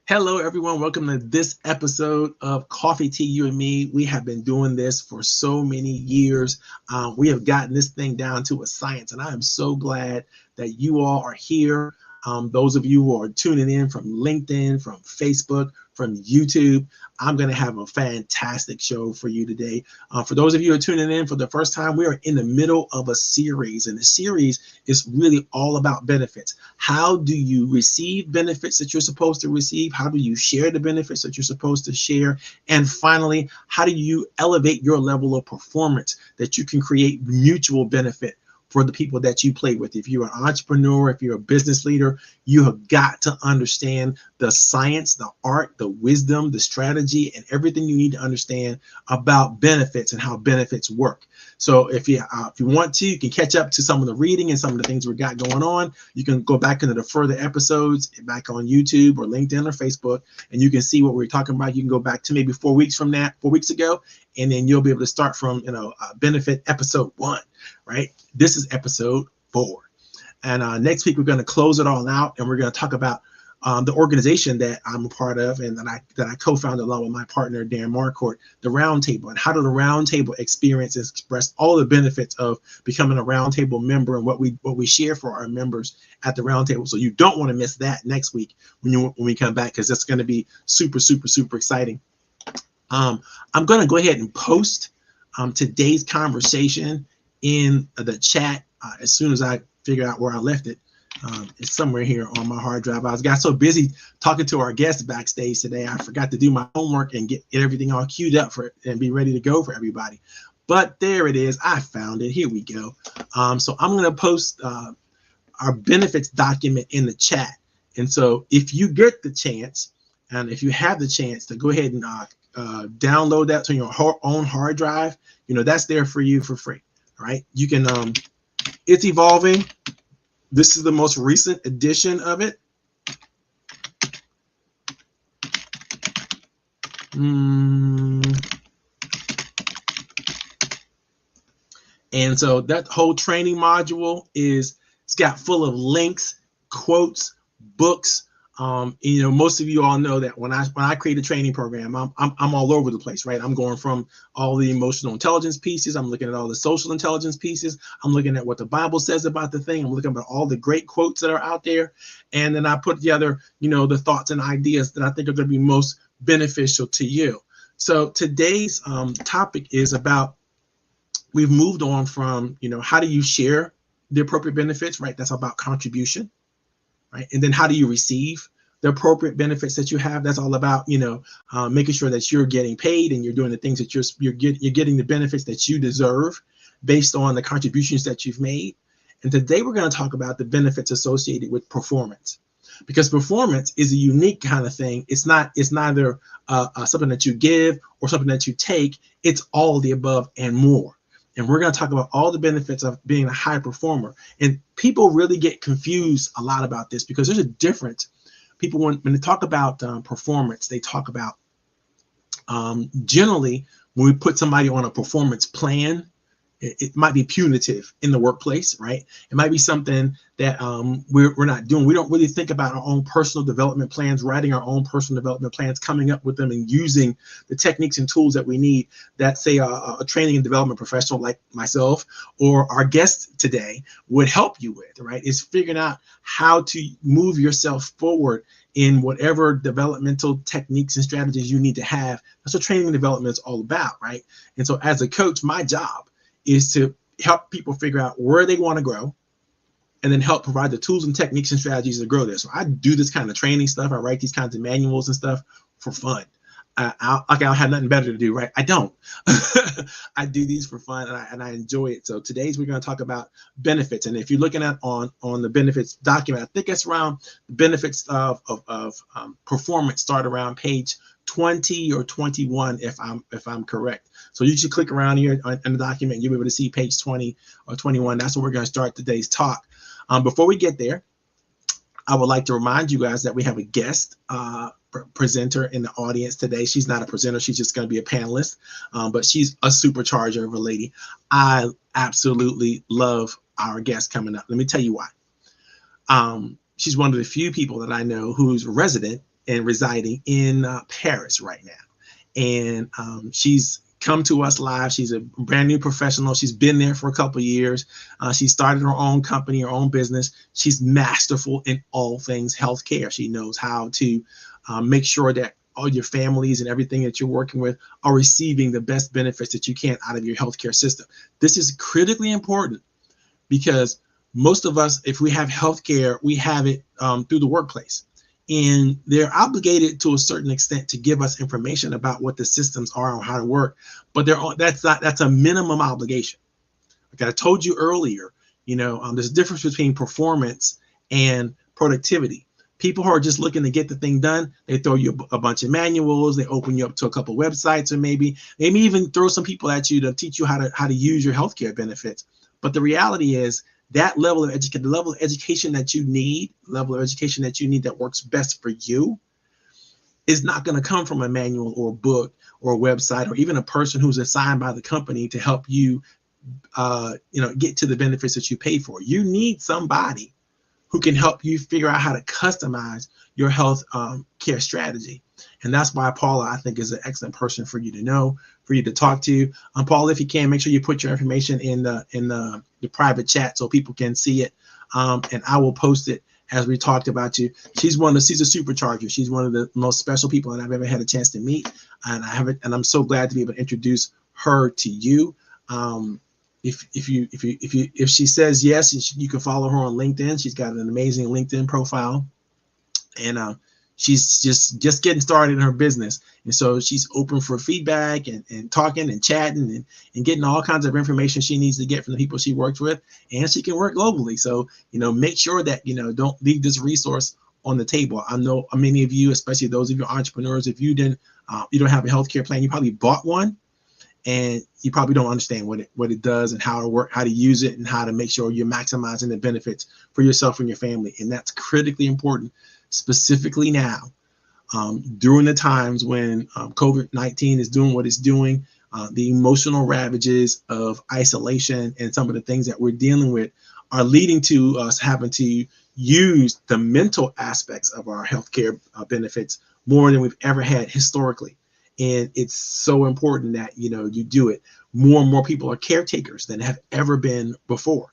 Hello, everyone. Welcome to this episode of Coffee Tea, You and Me. We have been doing this for so many years. We have gotten this thing down to a science, and I am so glad that you all are here. Those of you who are tuning in from LinkedIn, from Facebook, from YouTube, I'm going to have a fantastic show for you today. For those of you who are tuning in for the first time, we are in the middle of a series, and the series is really all about benefits. How do you receive benefits that you're supposed to receive? How do you share the benefits that you're supposed to share? And finally, how do you elevate your level of performance that you can create mutual benefit for the people that you play with? If you're an entrepreneur, if you're a business leader, you have got to understand the science, the art, the wisdom, the strategy, and everything you need to understand about benefits and how benefits work. So if you want to, you can catch up to some of the reading and some of the things we got going on. You can go back into the further episodes back on YouTube or LinkedIn or Facebook, and you can see what we're talking about. You can go back to maybe 4 weeks ago, and then you'll be able to start from benefit episode 1. Right? This is episode 4. And next week, we're going to close it all out, and we're going to talk about the organization that I'm a part of and that I co-founded along with my partner, Dan Marcourt, the Roundtable, and how do the Roundtable experience express all the benefits of becoming a Roundtable member and what we share for our members at the Roundtable. So you don't want to miss that next week when we come back, because it's going to be super, super, super exciting. I'm going to go ahead and post today's conversation in the chat as soon as I figure out where I left it. It's somewhere here on my hard drive. I got so busy talking to our guests backstage today, I forgot to do my homework and get everything all queued up for it and be ready to go for everybody. But there it is. I found it. Here we go. So I'm going to post our benefits document in the chat. And so if you get the chance, and if you have the chance to go ahead and download that to your own hard drive, that's there for you for free. All right. You can, it's evolving. This is the most recent edition of it. And so that whole training module it's got full of links, quotes, books. Most of you all know that when I create a training program, I'm all over the place, right? I'm going from all the emotional intelligence pieces. I'm looking at all the social intelligence pieces. I'm looking at what the Bible says about the thing. I'm looking at all the great quotes that are out there. And then I put together, the thoughts and ideas that I think are going to be most beneficial to you. So today's topic is about, we've moved on from, how do you share the appropriate benefits, right? That's about contribution. Right? And then how do you receive the appropriate benefits that you have? That's all about, making sure that you're getting paid and you're doing the things that you're getting the benefits that you deserve based on the contributions that you've made. And today we're going to talk about the benefits associated with performance, because performance is a unique kind of thing. It's neither something that you give or something that you take. It's all of the above and more. And we're going to talk about all the benefits of being a high performer. And people really get confused a lot about this, because there's a difference. People, when they talk about performance, they talk about generally when we put somebody on a performance plan, it might be punitive in the workplace, right? It might be something that we're not doing. We don't really think about our own personal development plans, writing our own personal development plans, coming up with them and using the techniques and tools that we need that, say, a training and development professional like myself or our guest today would help you with, right? Is figuring out how to move yourself forward in whatever developmental techniques and strategies you need to have. That's what training and development is all about, right? And so as a coach, my job is to help people figure out where they want to grow, and then help provide the tools and techniques and strategies to grow there. So I do this kind of training stuff. I write these kinds of manuals and stuff for fun. I don't have nothing better to do, right? I don't. I do these for fun, and I enjoy it. So today's we're going to talk about benefits. And if you're looking at on the benefits document, I think it's around the benefits of performance, start around page 20 or 21, if I'm correct. So you should click around here in the document, and you'll be able to see page 20 or 21. That's where we're going to start today's talk. Before we get there, I would like to remind you guys that we have a guest presenter in the audience today. She's not a presenter. She's just going to be a panelist, but she's a supercharger of a lady. I absolutely love our guest coming up. Let me tell you why. She's one of the few people that I know who's a resident and residing in Paris right now. And she's come to us live. She's a brand new professional. She's been there for a couple of years. She started her own company, her own business. She's masterful in all things healthcare. She knows how to make sure that all your families and everything that you're working with are receiving the best benefits that you can out of your healthcare system. This is critically important because most of us, if we have healthcare, we have it through the workplace. And they're obligated to a certain extent to give us information about what the systems are and how to work, but that's a minimum obligation. Like I told you earlier, there's a difference between performance and productivity. People who are just looking to get the thing done, they throw you a bunch of manuals, they open you up to a couple websites, or maybe even throw some people at you to teach you how to use your healthcare benefits. But the reality is, that level of education, the level of education that you need, that works best for you, is not going to come from a manual or a book or a website or even a person who's assigned by the company to help you, get to the benefits that you pay for. You need somebody who can help you figure out how to customize your health care strategy. And that's why Paula, I think, is an excellent person for you to know, for you to talk to. Paula, if you can, make sure you put your information in the private chat so people can see it. And I will post it as we talked about you. She's a supercharger. She's one of the most special people that I've ever had a chance to meet. And I'm so glad to be able to introduce her to you. If she says yes, you can follow her on LinkedIn. She's got an amazing LinkedIn profile, and she's just getting started in her business. And so she's open for feedback and talking and chatting and getting all kinds of information she needs to get from the people she works with, and she can work globally. So, make sure that, don't leave this resource on the table. I know many of you, especially those of you entrepreneurs, if you don't have a healthcare plan, you probably bought one, and you probably don't understand what it does and how to work, how to use it, and how to make sure you're maximizing the benefits for yourself and your family. And that's critically important, specifically now, during the times when COVID-19 is doing what it's doing. The emotional ravages of isolation and some of the things that we're dealing with are leading to us having to use the mental aspects of our healthcare benefits more than we've ever had historically. And it's so important that, you do it. More and more people are caretakers than have ever been before.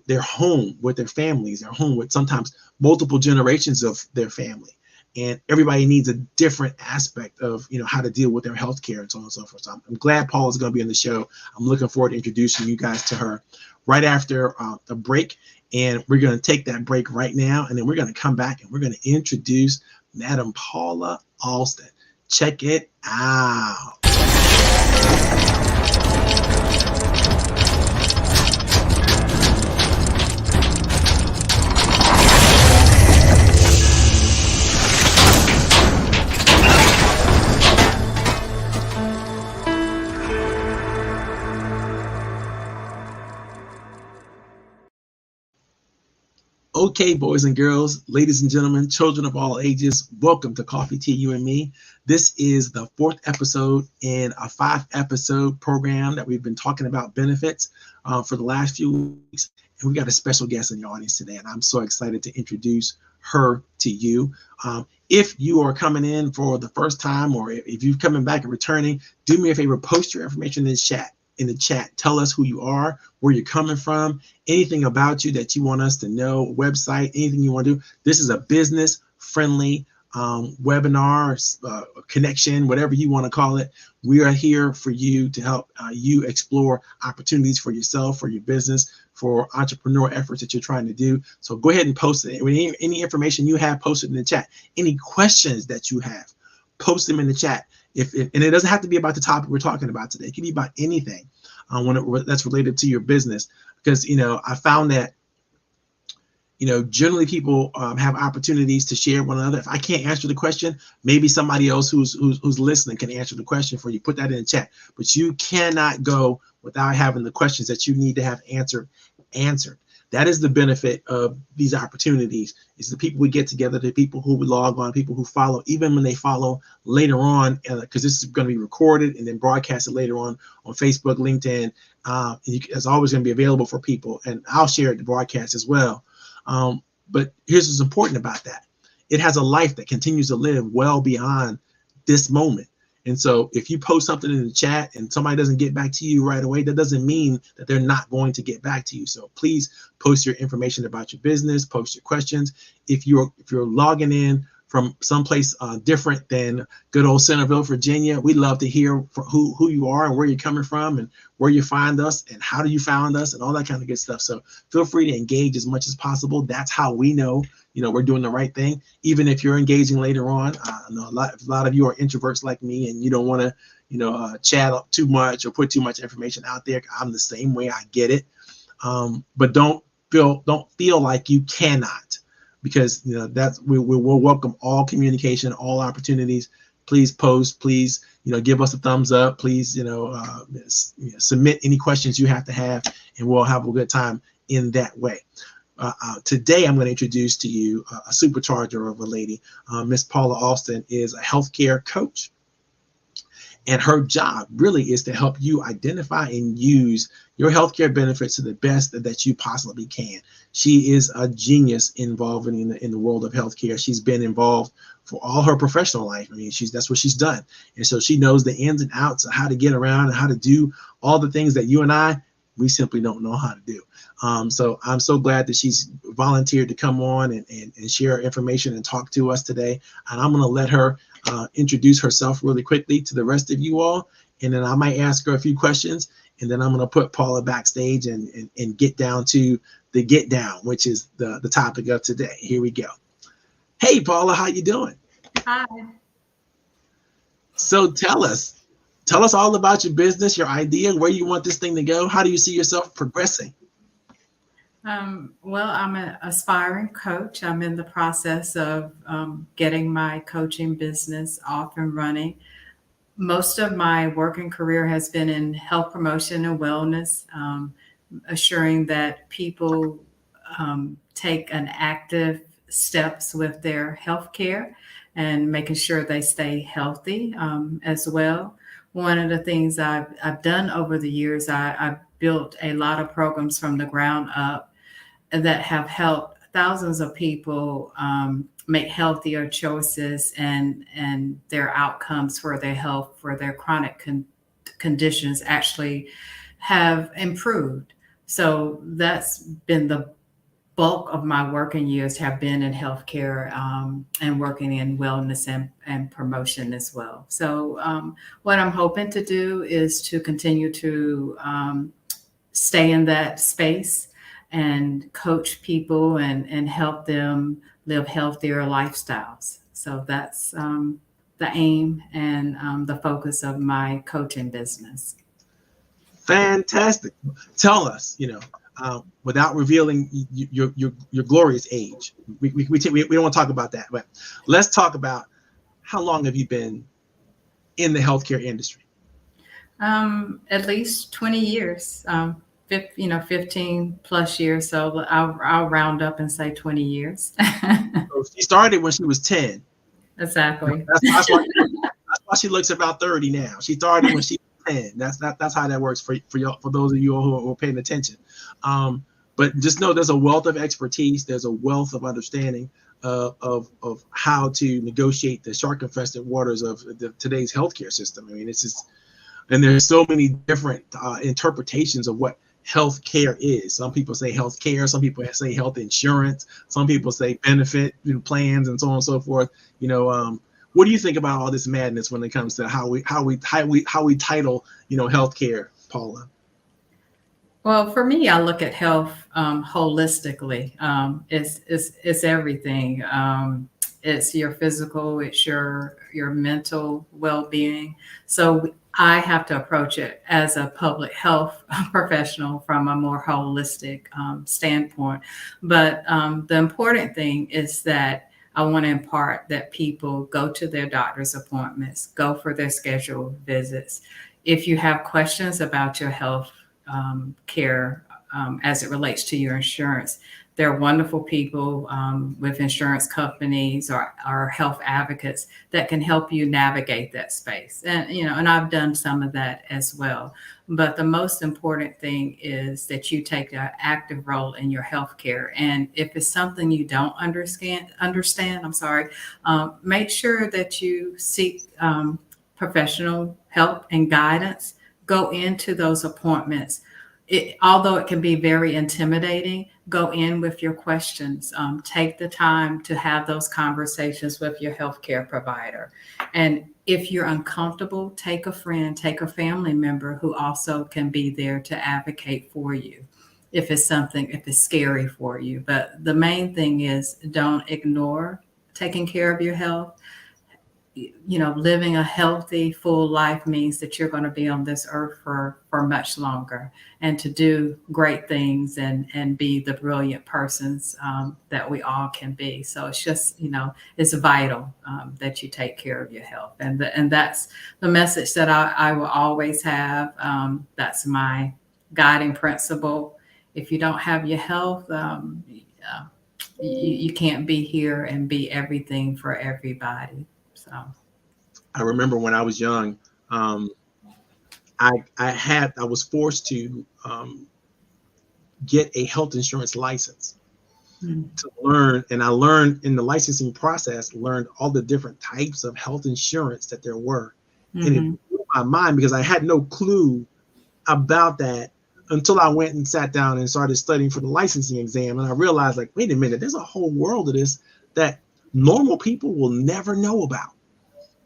They're home with their families. They're home with sometimes multiple generations of their family. And everybody needs a different aspect of, how to deal with their health care and so on and so forth. So I'm glad Paul is going to be on the show. I'm looking forward to introducing you guys to her right after the break. And we're going to take that break right now. And then we're going to come back and we're going to introduce Madam Paula Alston. Check it out. Okay, boys and girls, ladies and gentlemen, children of all ages, welcome to Coffee, Tea, You and Me. This is the 4th episode in a 5-episode program that we've been talking about benefits for the last few weeks. And we got a special guest in the audience today, and I'm so excited to introduce her to you. If you are coming in for the first time, or if you're coming back and returning, do me a favor, post your information in the chat. Tell us who you are, where you're coming from, anything about you that you want us to know, website, anything you want to do. This is a business friendly webinar, connection, whatever you want to call it. We are here for you to help you explore opportunities for yourself, for your business, for entrepreneur efforts that you're trying to do. So go ahead and post it. Any information you have, post it in the chat. Any questions that you have, post them in the chat. And it doesn't have to be about the topic we're talking about today. It can be about anything that's related to your business. Because, I found that, generally people have opportunities to share one another. If I can't answer the question, maybe somebody else who's listening can answer the question for you. Put that in the chat. But you cannot go without having the questions that you need to have answered. That is the benefit of these opportunities, is the people we get together, the people who we log on, people who follow, even when they follow later on, because this is going to be recorded and then broadcasted later on Facebook, LinkedIn. It's always going to be available for people, and I'll share the broadcast as well. But here's what's important about that, it has a life that continues to live well beyond this moment. And so if you post something in the chat and somebody doesn't get back to you right away, that doesn't mean that they're not going to get back to you. So please post your information about your business, post your questions. If you're logging in from someplace different than good old Centerville, Virginia, we love to hear who you are and where you're coming from and where you find us and how do you find us and all that kind of good stuff. So feel free to engage as much as possible. That's how we know, we're doing the right thing. Even if you're engaging later on, I know a lot of you are introverts like me and you don't want to, chat up too much or put too much information out there. I'm the same way. I get it. But don't feel like you cannot, because we'll welcome all communication, all opportunities. Please post, please, give us a thumbs up, please, submit any questions you have to have, and we'll have a good time in that way. Today, I'm going to introduce to you a supercharger of a lady. Miss Paula Austin is a healthcare coach. And her job really is to help you identify and use your healthcare benefits to the best that you possibly can. She is a genius involved in the world of healthcare. She's been involved for all her professional life. I mean, that's what she's done. And so she knows the ins and outs of how to get around and how to do all the things that you and we simply don't know how to do. So I'm so glad that she's volunteered to come on and share information and talk to us today. And I'm going to let her introduce herself really quickly to the rest of you all. And then I might ask her a few questions. And then I'm going to put Paula backstage and get down to the get down, which is the topic of today. Here we go. Hey, Paula, how you doing? Hi. So tell us all about your business, your idea, where you want this thing to go. How do you see yourself progressing? Well, I'm an aspiring coach. I'm in the process of getting my coaching business off and running. Most of my working career has been in health promotion and wellness, assuring that people take an active steps with their health care and making sure they stay healthy as well. One of the things I've done over the years, I've built a lot of programs from the ground up that have helped thousands of people make healthier choices and their outcomes for their health, for their chronic conditions actually have improved. So that's been the bulk of my working years have been in healthcare and working in wellness and promotion as well. So what I'm hoping to do is to continue to stay in that space and coach people and help them live healthier lifestyles. So that's the aim and the focus of my coaching business. Fantastic. Tell us, without revealing your glorious age. We don't want to talk about that, but let's talk about how long have you been in the healthcare industry? At least 20 years. 15 plus years. So I'll round up and say 20 years. So she started when she was 10. Exactly. That's why she looks about 30 now. She started when she was 10. That's how that works for those of you who are paying attention. But just know there's a wealth of expertise. There's a wealth of understanding of how to negotiate the shark-infested waters of today's healthcare system. I mean, and there's so many different interpretations of what healthcare is. Some people say healthcare, some people say health insurance, some people say benefit plans, and so on and so forth. What do you think about all this madness when it comes to how we title healthcare, Paula? Well, for me, I look at health holistically. It's everything. It's your physical, it's your mental well-being. So I have to approach it as a public health professional from a more holistic standpoint. But the important thing is that I want to impart that people go to their doctor's appointments, go for their scheduled visits. If you have questions about your health care as it relates to your insurance, They're wonderful people with insurance companies or health advocates that can help you navigate that space. And, and I've done some of that as well. But the most important thing is that you take an active role in your healthcare. And if it's something you don't understand, make sure that you seek professional help and guidance. Go into those appointments. Although it can be very intimidating, go in with your questions. Take the time to have those conversations with your healthcare provider. And if you're uncomfortable, take a friend, take a family member who also can be there to advocate for you if it's scary for you. But the main thing is don't ignore taking care of your health. Living a healthy, full life means that you're going to be on this earth for much longer, and to do great things and be the brilliant persons that we all can be. So it's just, it's vital that you take care of your health. And that's the message that I will always have. That's my guiding principle. If you don't have your health, you can't be here and be everything for everybody. So I remember when I was young, I was forced to get a health insurance license to learn, and I learned in the licensing process, learned all the different types of health insurance that there were, and it blew my mind because I had no clue about that until I went and sat down and started studying for the licensing exam, and I realized, like, wait a minute, there's a whole world of this that normal people will never know about.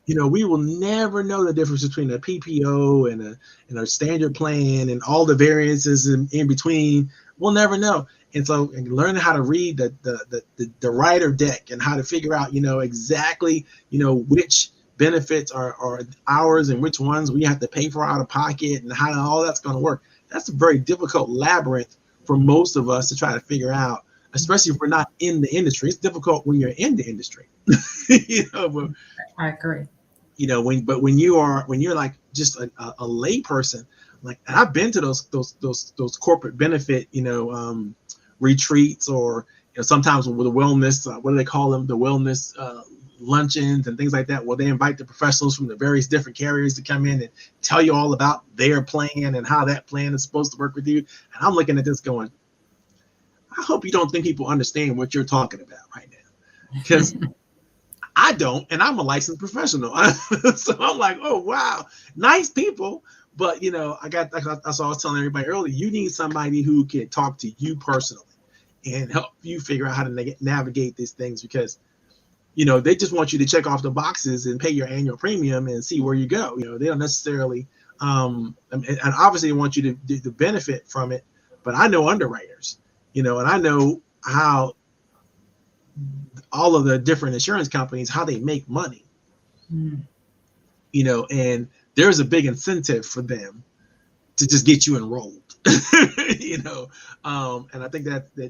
We will never know the difference between a PPO and a standard plan and all the variances in between. We'll never know. And so learning how to read the rider deck and how to figure out, exactly, which benefits are ours and which ones we have to pay for out of pocket and how all that's going to work. That's a very difficult labyrinth for most of us to try to figure out, especially if we're not in the industry. It's difficult when you're in the industry. But, I agree. When you're like just a lay person, like, and I've been to those corporate benefit, retreats, or sometimes with the wellness, what do they call them? The wellness luncheons and things like that, where they invite the professionals from the various different carriers to come in and tell you all about their plan and how that plan is supposed to work with you. And I'm looking at this going, I hope you don't think people understand what you're talking about right now, because I don't, and I'm a licensed professional. So I'm like, oh, wow, nice people. But, that's what I was telling everybody earlier. You need somebody who can talk to you personally and help you figure out how to navigate these things, because, they just want you to check off the boxes and pay your annual premium and see where you go. They don't necessarily, and obviously they want you to benefit from it. But I know underwriters, and I know how all of the different insurance companies, how they make money, and there's a big incentive for them to just get you enrolled, and I think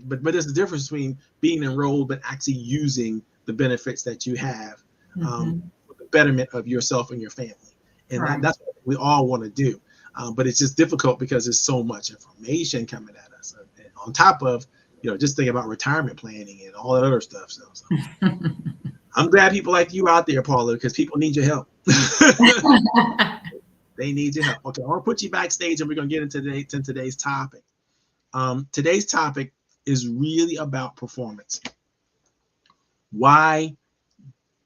but there's a difference between being enrolled but actually using the benefits that you have for the betterment of yourself and your family. And Right. that's what we all want to do. But it's just difficult because there's so much information coming at us. And on top of, just thinking about retirement planning and all that other stuff. So I'm glad people like you out there, Paula, because people need your help. They need your help. Okay, I want to put you backstage, and we're going to get into today's topic. Today's topic is really about performance. Why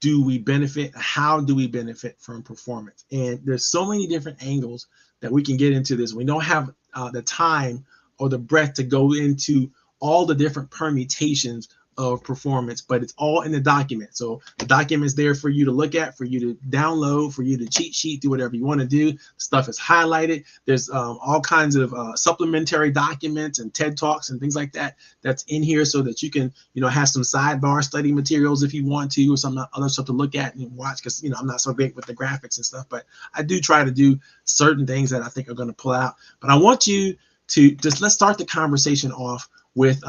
do we benefit? How do we benefit from performance? And there's so many different angles that we can get into this. We don't have the time or the breadth to go into all the different permutations of performance, but it's all in the document. So the document's there for you to look at, for you to download, for you to cheat sheet, do whatever you want to do. Stuff is highlighted. There's all kinds of supplementary documents and TED Talks and things like that that's in here, so that you can, have some sidebar study materials if you want to, or some other stuff to look at and watch, because, I'm not so great with the graphics and stuff, but I do try to do certain things that I think are going to pull out. But I want you to let's start the conversation off with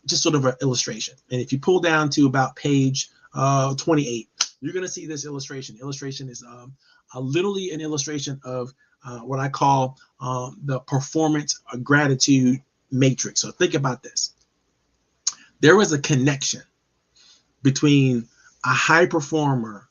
just sort of an illustration. And if you pull down to about page 28, you're going to see this illustration. Illustration is literally an illustration of what I call the performance gratitude matrix. So think about this. There is a connection between a high performer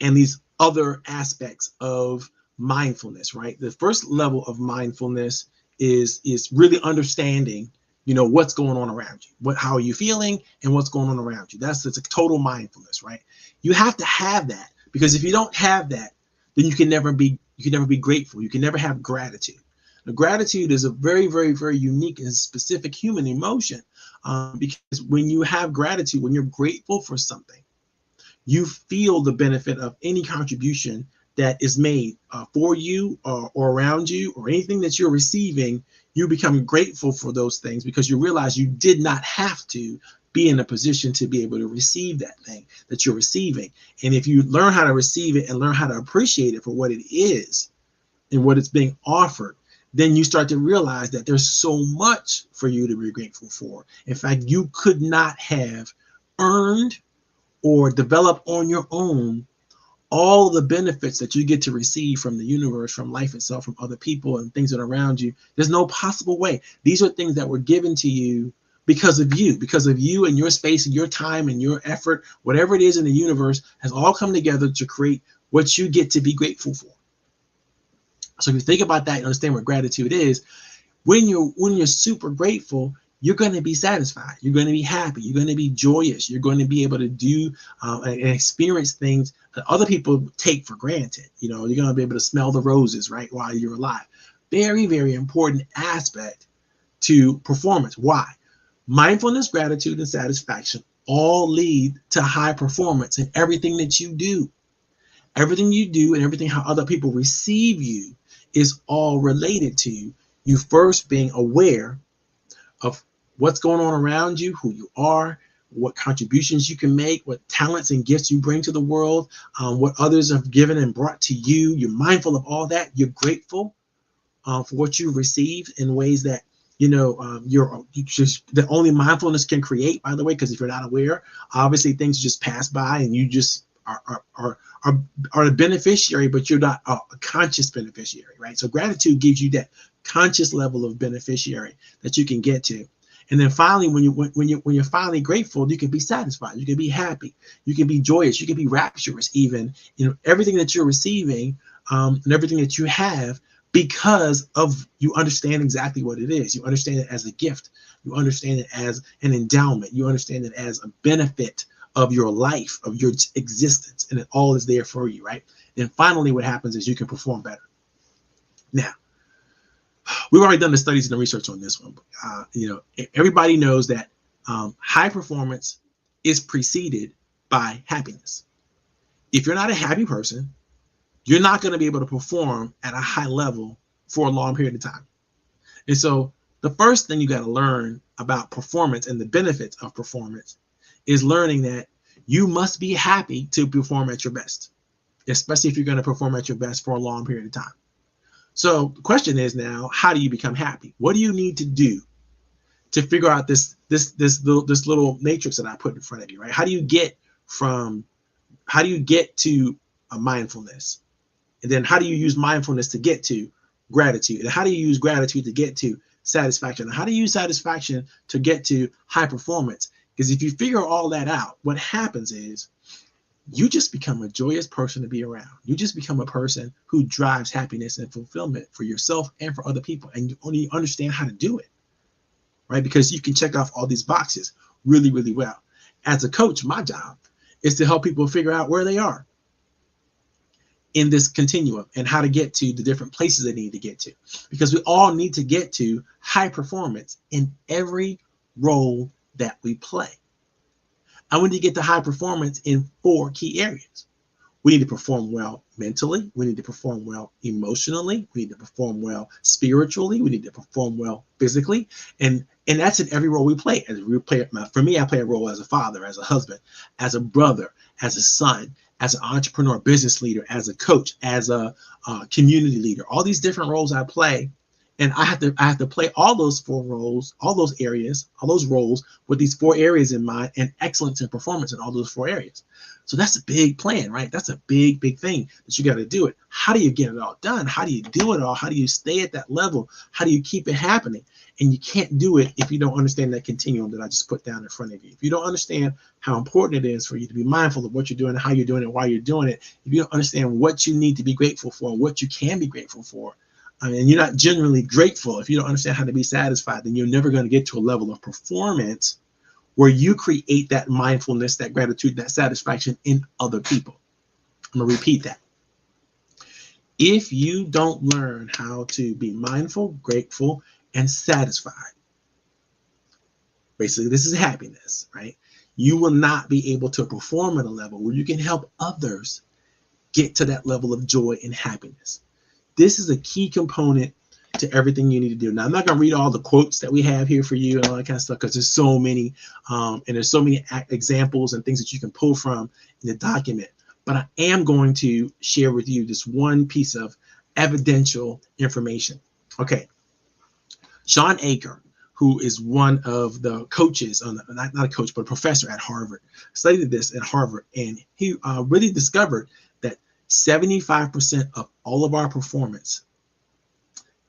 and these other aspects of mindfulness, right? The first level of mindfulness is really understanding, what's going on around you, how are you feeling, and what's going on around you. It's a total mindfulness, right? You have to have that, because if you don't have that, then you can never be grateful. You can never have gratitude. Now, gratitude is a very, very, very unique and specific human emotion, because when you have gratitude, when you're grateful for something, you feel the benefit of any contribution that is made for you, or around you, or anything that you're receiving. You become grateful for those things because you realize you did not have to be in a position to be able to receive that thing that you're receiving. And if you learn how to receive it and learn how to appreciate it for what it is and what it's being offered, then you start to realize that there's so much for you to be grateful for. In fact, you could not have earned or develop on your own all the benefits that you get to receive from the universe, from life itself, from other people and things that are around you. There's no possible way. These are things that were given to you because of you and your space and your time and your effort. Whatever it is in the universe has all come together to create what you get to be grateful for. So if you think about that and understand what gratitude is, when you're super grateful, you're going to be satisfied. You're going to be happy. You're going to be joyous. You're going to be able to do and experience things that other people take for granted. You're going to be able to smell the roses, right, while you're alive. Very, very important aspect to performance. Why? Mindfulness, gratitude, and satisfaction all lead to high performance in everything that you do. Everything you do and everything how other people receive you is all related to you first being aware of what's going on around you, who you are, what contributions you can make, what talents and gifts you bring to the world, what others have given and brought to you. You're mindful of all that. You're grateful for what you received in ways that that only mindfulness can create. By the way, because if you're not aware, obviously things just pass by and you just are a beneficiary, but you're not a conscious beneficiary, right? So gratitude gives you that conscious level of beneficiary that you can get to. And then finally, when you're finally grateful, you can be satisfied, you can be happy, you can be joyous, you can be rapturous, even everything that you're receiving, and everything that you have, because of you understand exactly what it is. You understand it as a gift, you understand it as an endowment, you understand it as a benefit of your life, of your existence, and it all is there for you, right? Then finally, what happens is you can perform better. Now, we've already done the studies and the research on this one. Everybody knows that high performance is preceded by happiness. If you're not a happy person, you're not going to be able to perform at a high level for a long period of time. And so the first thing you got to learn about performance and the benefits of performance is learning that you must be happy to perform at your best, especially if you're going to perform at your best for a long period of time. So the question is now, how do you become happy? What do you need to do to figure out this little matrix that I put in front of you, right? How do you get to a mindfulness? And then how do you use mindfulness to get to gratitude? And how do you use gratitude to get to satisfaction? And how do you use satisfaction to get to high performance? Because if you figure all that out, what happens is you just become a joyous person to be around. You just become a person who drives happiness and fulfillment for yourself and for other people. And you only understand how to do it, right? Because you can check off all these boxes really, really well. As a coach, my job is to help people figure out where they are in this continuum and how to get to the different places they need to get to. Because we all need to get to high performance in every role that we play. And we need to get to high performance in 4 key areas. We need to perform well mentally. We need to perform well emotionally. We need to perform well spiritually. We need to perform well physically. And that's in every role we play. For me, I play a role as a father, as a husband, as a brother, as a son, as an entrepreneur, business leader, as a coach, as a community leader. All these different roles I play And I have to play all those 4 roles, all those areas, all those roles with these 4 areas in mind, and excellence and performance in all those 4 areas. So that's a big plan, right? That's a big, big thing that you got to do it. How do you get it all done? How do you do it all? How do you stay at that level? How do you keep it happening? And you can't do it if you don't understand that continuum that I just put down in front of you. If you don't understand how important it is for you to be mindful of what you're doing, how you're doing it, why you're doing it, if you don't understand what you need to be grateful for, what you can be grateful for, I mean, you're not genuinely grateful. If you don't understand how to be satisfied, then you're never going to get to a level of performance where you create that mindfulness, that gratitude, that satisfaction in other people. I'm going to repeat that. If you don't learn how to be mindful, grateful, and satisfied, basically this is happiness, right? You will not be able to perform at a level where you can help others get to that level of joy and happiness. This is a key component to everything you need to do. Now, I'm not going to read all the quotes that we have here for you and all that kind of stuff because there's so many, and there's so many examples and things that you can pull from in the document. But I am going to share with you this one piece of evidential information. Okay, Sean Aker, who is one of the coaches, not a coach, but a professor at Harvard, studied this at Harvard, and he really discovered that 75% of all of our performance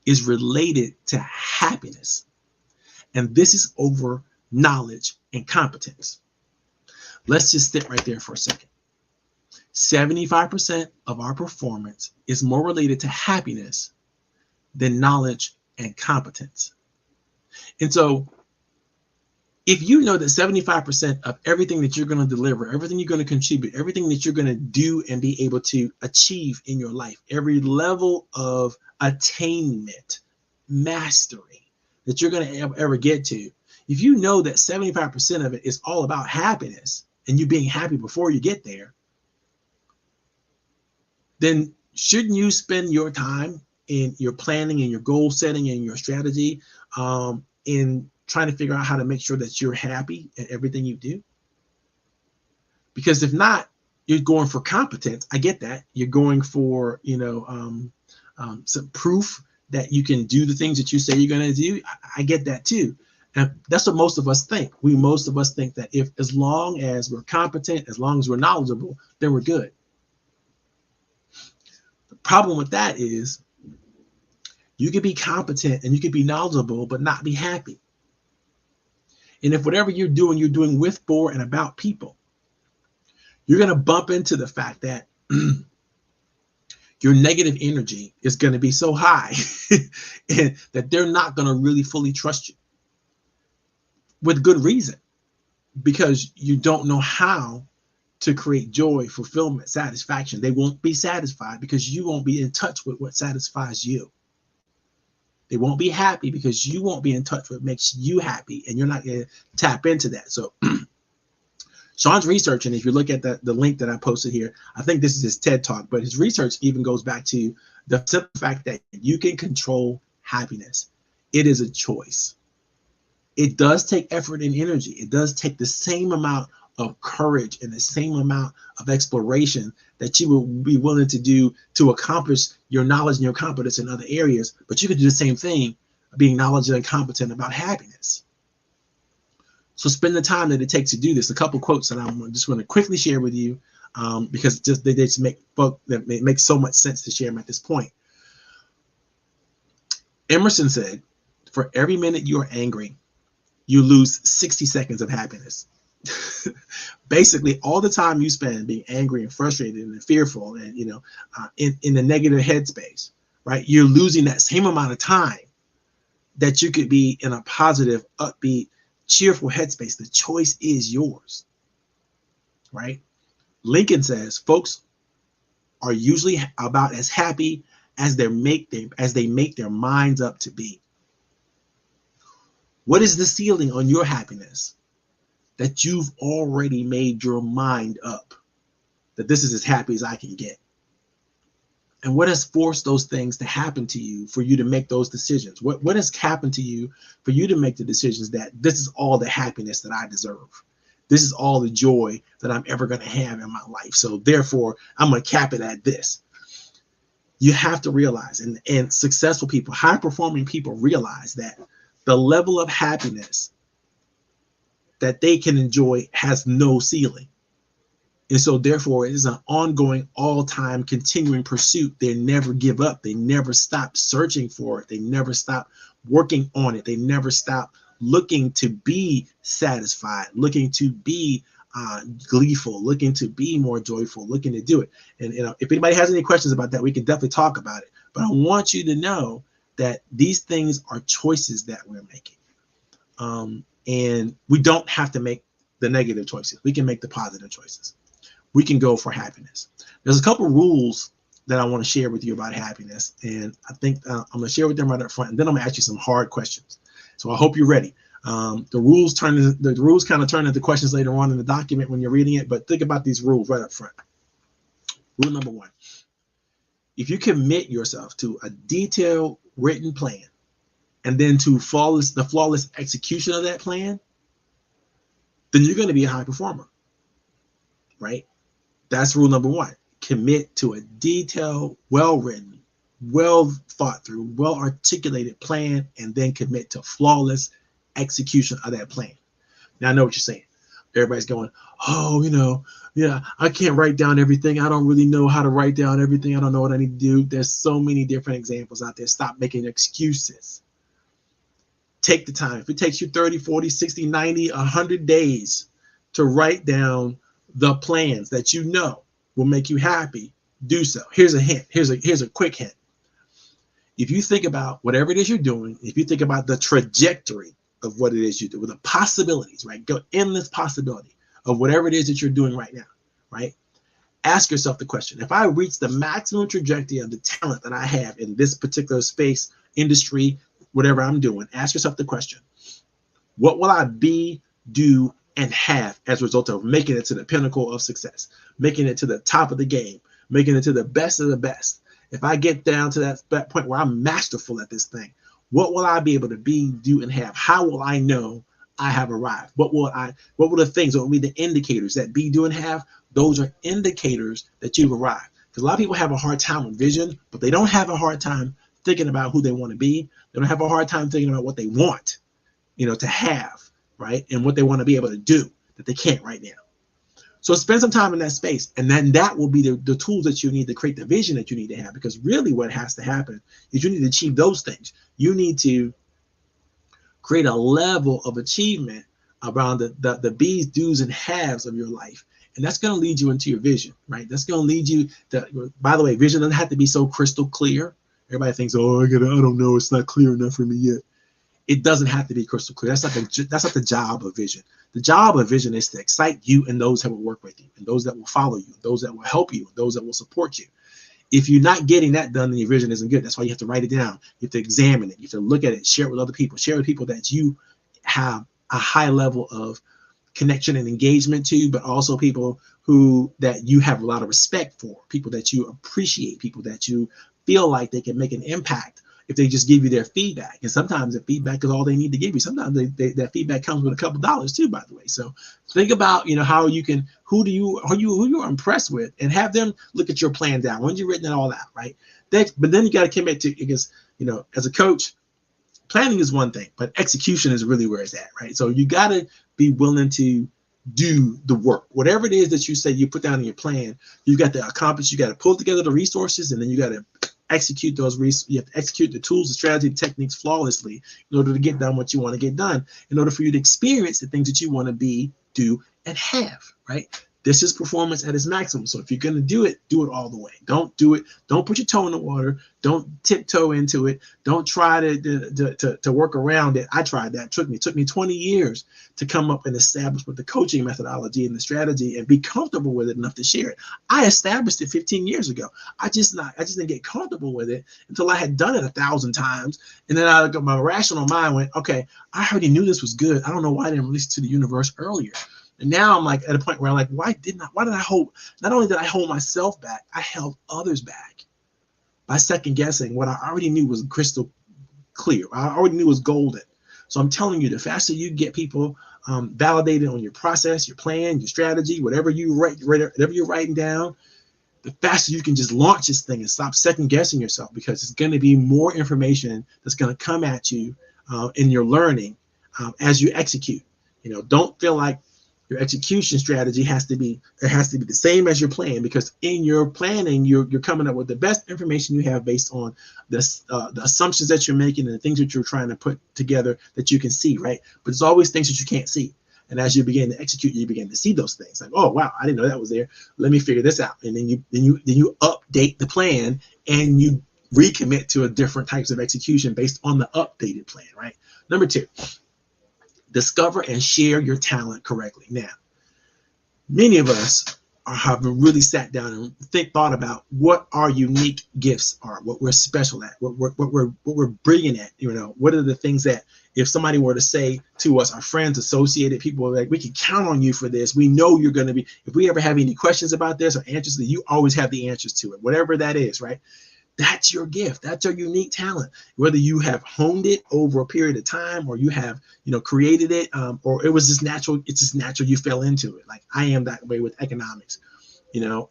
is related to happiness. And this is over knowledge and competence. Let's just sit right there for a second. 75% of our performance is more related to happiness than knowledge and competence. And so if you know that 75% of everything that you're going to deliver, everything you're going to contribute, everything that you're going to do and be able to achieve in your life, every level of attainment, mastery that you're going to ever get to, if you know that 75% of it is all about happiness and you being happy before you get there, then shouldn't you spend your time in your planning and your goal setting and your strategy in trying to figure out how to make sure that you're happy at everything you do? Because if not, you're going for competence. I get that. You're going for, some proof that you can do the things that you say you're going to do. I get that too. And that's what most of us think. Most of us think that as long as we're competent, as long as we're knowledgeable, then we're good. The problem with that is you could be competent and you could be knowledgeable, but not be happy. And if whatever you're doing with, for, and about people, you're going to bump into the fact that your negative energy is going to be so high and that they're not going to really fully trust you, with good reason, because you don't know how to create joy, fulfillment, satisfaction. They won't be satisfied because you won't be in touch with what satisfies you. They won't be happy because you won't be in touch with what makes you happy, and you're not going to tap into that. So Sean's research, and if you look at the link that I posted here, I think this is his TED Talk, but his research even goes back to the simple fact that you can control happiness. It is a choice. It does take effort and energy. It does take the same amount of courage and the same amount of exploration that you will be willing to do to accomplish your knowledge and your competence in other areas, but you can do the same thing being knowledgeable and competent about happiness. So spend the time that it takes to do this. A couple quotes that I'm just going to quickly share with you because they just make so much sense to share them at this point. Emerson said, "For every minute you are angry, you lose 60 seconds of happiness." Basically, all the time you spend being angry and frustrated and fearful and in a negative headspace, right? You're losing that same amount of time that you could be in a positive, upbeat, cheerful headspace. The choice is yours, right? Lincoln says, "Folks are usually about as happy as they make their minds up to be." What is the ceiling on your happiness? That you've already made your mind up that this is as happy as I can get. And what has forced those things to happen to you for you to make those decisions? What has happened to you for you to make the decisions that this is all the happiness that I deserve? This is all the joy that I'm ever going to have in my life. So therefore, I'm going to cap it at this. You have to realize, and successful people, high performing people realize that the level of happiness that they can enjoy has no ceiling. And so therefore it is an ongoing, all-time continuing pursuit. They never give up. They never stop searching for it. They never stop working on it. They never stop looking to be satisfied, looking to be gleeful, looking to be more joyful, looking to do it. And if anybody has any questions about that, we can definitely talk about it. But I want you to know that these things are choices that we're making. And we don't have to make the negative choices. We can make the positive choices. We can go for happiness. There's a couple rules that I want to share with you about happiness. And I think I'm going to share with them right up front. And then I'm going to ask you some hard questions. So I hope you're ready. The rules kind of turn into questions later on in the document when you're reading it. But think about these rules right up front. Rule number one: if you commit yourself to a detailed written plan and then to the flawless execution of that plan, then you're going to be a high performer, right? That's rule number one. Commit to a detailed, well-written, well thought through, well articulated plan, and then commit to flawless execution of that plan. Now I know what you're saying. Everybody's going, oh, yeah, I can't write down everything. I don't really know how to write down everything. I don't know what I need to do. There's so many different examples out there. Stop making excuses. Take the time. If it takes you 30, 40, 60, 90, 100 days to write down the plans that you know will make you happy, do so. Here's a hint. Here's a quick hint. If you think about whatever it is you're doing, if you think about the trajectory of what it is you do, with the possibilities, right? Go endless possibility of whatever it is that you're doing right now, right? Ask yourself the question: if I reach the maximum trajectory of the talent that I have in this particular space, industry, whatever I'm doing, ask yourself the question: what will I be, do, and have as a result of making it to the pinnacle of success, making it to the top of the game, making it to the best of the best? If I get down to that point where I'm masterful at this thing, what will I be able to be, do, and have? How will I know I have arrived? What will the things, what will be the indicators that be, do, and have? Those are indicators that you've arrived. Because a lot of people have a hard time with vision, but they don't have a hard time thinking about who they want to be. They don't have a hard time thinking about what they want, to have, right? And what they want to be able to do that they can't right now. So spend some time in that space, and then that will be the tools that you need to create the vision that you need to have. Because really what has to happen is you need to achieve those things. You need to create a level of achievement around the be's, do's, and haves of your life. And that's going to lead you into your vision, right? That's going to lead you to, by the way, vision doesn't have to be so crystal clear. Everybody thinks, oh, I don't know, it's not clear enough for me yet. It doesn't have to be crystal clear. That's not the job of vision. The job of vision is to excite you and those that will work with you, and those that will follow you, those that will help you, those that will support you. If you're not getting that done, then your vision isn't good. That's why you have to write it down. You have to examine it. You have to look at it, share it with other people, share with people that you have a high level of connection and engagement to, but also people that you have a lot of respect for, people that you appreciate, people that you feel like they can make an impact if they just give you their feedback. And sometimes the feedback is all they need to give you. Sometimes that feedback comes with a couple dollars too, by the way. So think about, how you can, who you're impressed with, and have them look at your plan down when you've written it all out, right? But then you got to commit to, because, as a coach, planning is one thing, but execution is really where it's at, right? So you got to be willing to do the work. Whatever it is that you say you put down in your plan, you got to accomplish. You got to pull together the resources, and then you got to execute those. You have to execute the tools, the strategy, the techniques flawlessly in order to get done what you want to get done, in order for you to experience the things that you want to be, do, and have, right? This is performance at its maximum. So if you're going to do it all the way. Don't do it. Don't put your toe in the water. Don't tiptoe into it. Don't try to work around it. I tried that. It took me 20 years to come up and establish with the coaching methodology and the strategy and be comfortable with it enough to share it. I established it 15 years ago. I just didn't get comfortable with it until I had done it 1,000 times. And then my rational mind went, okay, I already knew this was good. I don't know why I didn't release it to the universe earlier. And now I'm like at a point where I'm like, why did I hold, not only did I hold myself back, I held others back by second guessing what I already knew was crystal clear. I already knew was golden. So I'm telling you, the faster you get people validated on your process, your plan, your strategy, whatever you're writing down, the faster you can just launch this thing and stop second guessing yourself, because it's going to be more information that's going to come at you in your learning as you execute. Don't feel like your execution strategy has to be the same as your plan, because in your planning, you're coming up with the best information you have based on this, the assumptions that you're making and the things that you're trying to put together that you can see, right? But it's always things that you can't see. And as you begin to execute, you begin to see those things. Like, oh wow, I didn't know that was there. Let me figure this out. And then you update the plan, and you recommit to a different types of execution based on the updated plan, right? Number 2, discover and share your talent correctly. Now, many of us have really sat down and thought about what our unique gifts are, what we're special at, what we're brilliant at. What are the things that if somebody were to say to us, our friends, associated people, like, we can count on you for this. We know you're going to be, if we ever have any questions about this or answers, that you always have the answers to it, whatever that is, right? That's your gift. That's your unique talent. Whether you have honed it over a period of time, or you have, created it, or it was just natural. It's just natural. You fell into it. Like I am that way with economics.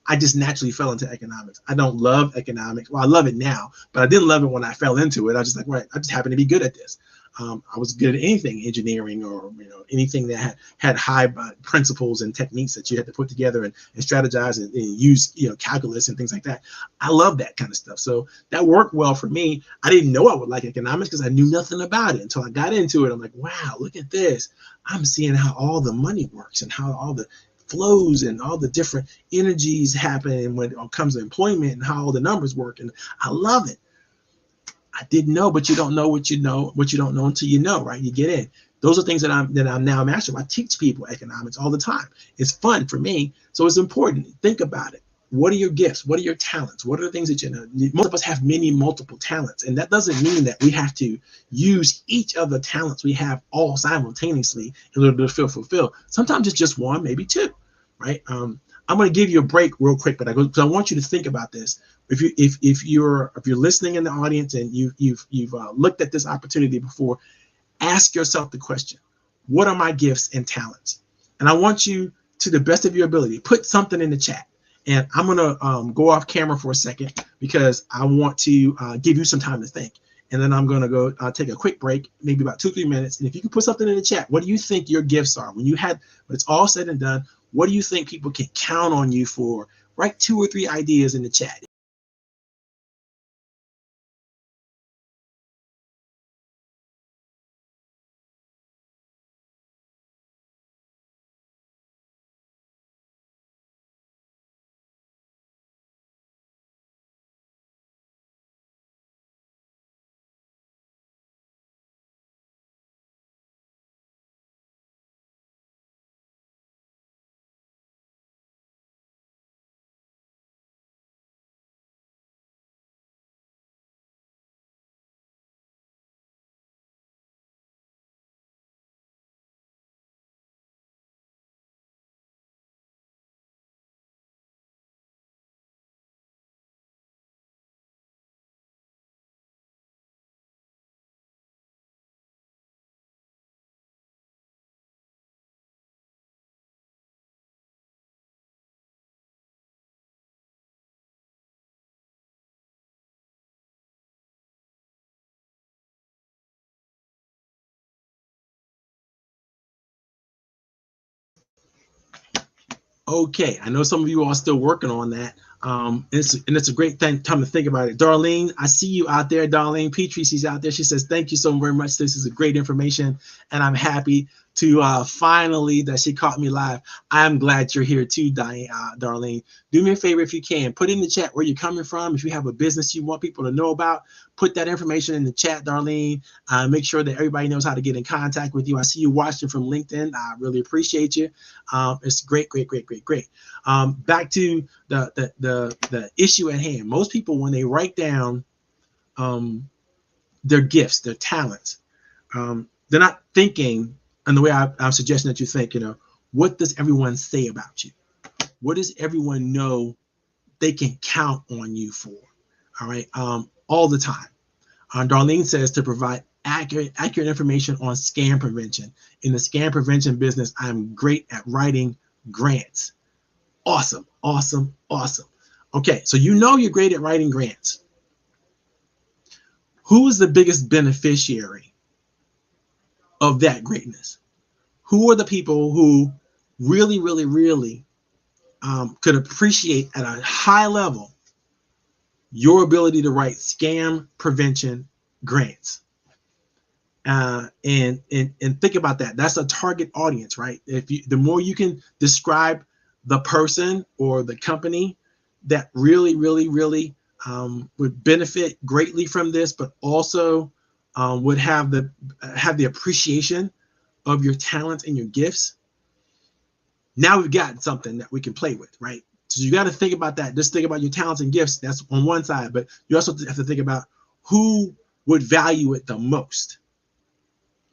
I just naturally fell into economics. I don't love economics. Well, I love it now, but I didn't love it when I fell into it. I was just like, right, I just happen to be good at this. I was good at anything, engineering, or anything that had high principles and techniques that you had to put together and strategize and use calculus and things like that. I love that kind of stuff. So that worked well for me. I didn't know I would like economics because I knew nothing about it until I got into it. I'm like, wow, look at this. I'm seeing how all the money works and how all the flows and all the different energies happen when it comes to employment and how all the numbers work. And I love it. I didn't know, but you don't know what you don't know until you know, right? You get in. Those are things that I'm now mastering. I teach people economics all the time. It's fun for me. So it's important. Think about it. What are your gifts? What are your talents? What are the things that most of us have multiple talents. And that doesn't mean that we have to use each of the talents we have all simultaneously in order to feel fulfilled. Sometimes it's just one, maybe 2, right? I'm going to give you a break real quick, but I want you to think about this. If you're listening in the audience and you've looked at this opportunity before, ask yourself the question: what are my gifts and talents? And I want you, to the best of your ability, put something in the chat. And I'm going to go off camera for a second because I want to give you some time to think. And then I'm going to go take a quick break, maybe about 2-3 minutes. And if you can put something in the chat, what do you think your gifts are? When it's all said and done, what do you think people can count on you for? Write 2 or 3 ideas in the chat. Okay, I know some of you are still working on that. It's a great time to think about it. Darlene, I see you out there. Darlene Petrie, she's out there. She says, thank you so very much. This is a great information, and I'm happy to finally that she caught me live. I'm glad you're here too, Darlene. Do me a favor if you can. Put in the chat where you're coming from. If you have a business you want people to know about, put that information in the chat, Darlene. Make sure that everybody knows how to get in contact with you. I see you watching from LinkedIn. I really appreciate you. It's great. Back to the issue at hand. Most people, when they write down their gifts, their talents, they're not thinking in the way I'm suggesting that you think. What does everyone say about you? What does everyone know they can count on you for? All right, all the time. Darlene says to provide accurate information on scam prevention. In the scam prevention business, I'm great at writing grants. Awesome. Okay, so you know you're great at writing grants. Who is the biggest beneficiary of that greatness? Who are the people who really, really, really could appreciate at a high level your ability to write scam prevention grants? And think about that. That's a target audience, right? The more you can describe the person or the company that really, really, really would benefit greatly from this, but also would have the appreciation of your talents and your gifts. Now we've got something that we can play with, right? So you got to think about that. Just think about your talents and gifts. That's on one side, but you also have to think about who would value it the most,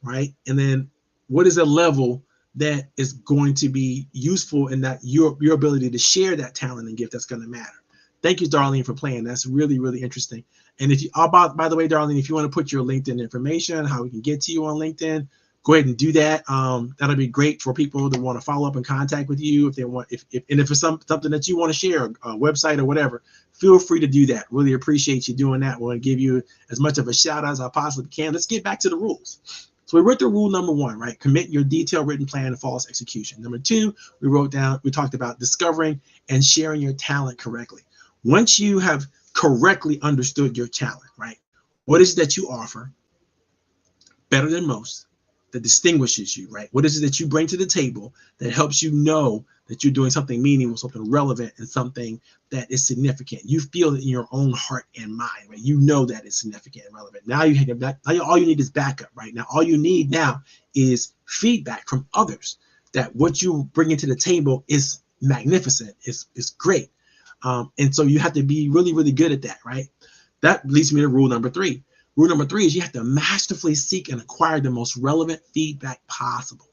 right? And then what is a level that is going to be useful in that your ability to share that talent and gift that's going to matter. Thank you, Darlene, for playing. That's really, really interesting. And if you, by the way, Darlene, if you want to put your LinkedIn information, how we can get to you on LinkedIn, go ahead and do that. That'll be great for people that want to follow up and contact with you if they want. If it's something that you want to share, a website or whatever, feel free to do that. Really appreciate you doing that. We'll give you as much of a shout out as I possibly can. Let's get back to the rules. So we wrote through rule number 1, right? Commit your detailed written plan to flawless execution. Number 2, we talked about discovering and sharing your talent correctly. Once you have correctly understood your talent, right? What is it that you offer better than most that distinguishes you, right? What is it that you bring to the table that helps you know that you're doing something meaningful, something relevant, and something that is significant? You feel it in your own heart and mind, right? You know that it's significant and relevant. Now you have that. Now all you need is backup, right? Now all you need now is feedback from others that what you bring into the table is magnificent, is great. And so you have to be really, really good at that, right? That leads me to rule number 3. Rule number 3 is you have to masterfully seek and acquire the most relevant feedback possible.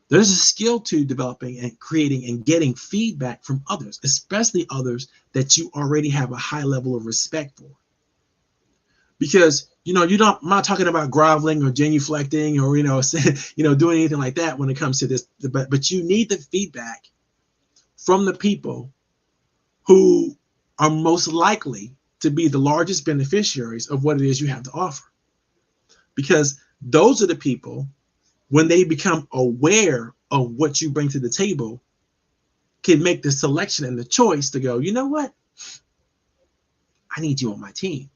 There's a skill to developing and creating and getting feedback from others, especially others that you already have a high level of respect for. Because, I'm not talking about groveling or genuflecting or, doing anything like that when it comes to this, but you need the feedback from the people who are most likely to be the largest beneficiaries of what it is you have to offer. Because those are the people, when they become aware of what you bring to the table, can make the selection and the choice to go, you know what? I need you on my team.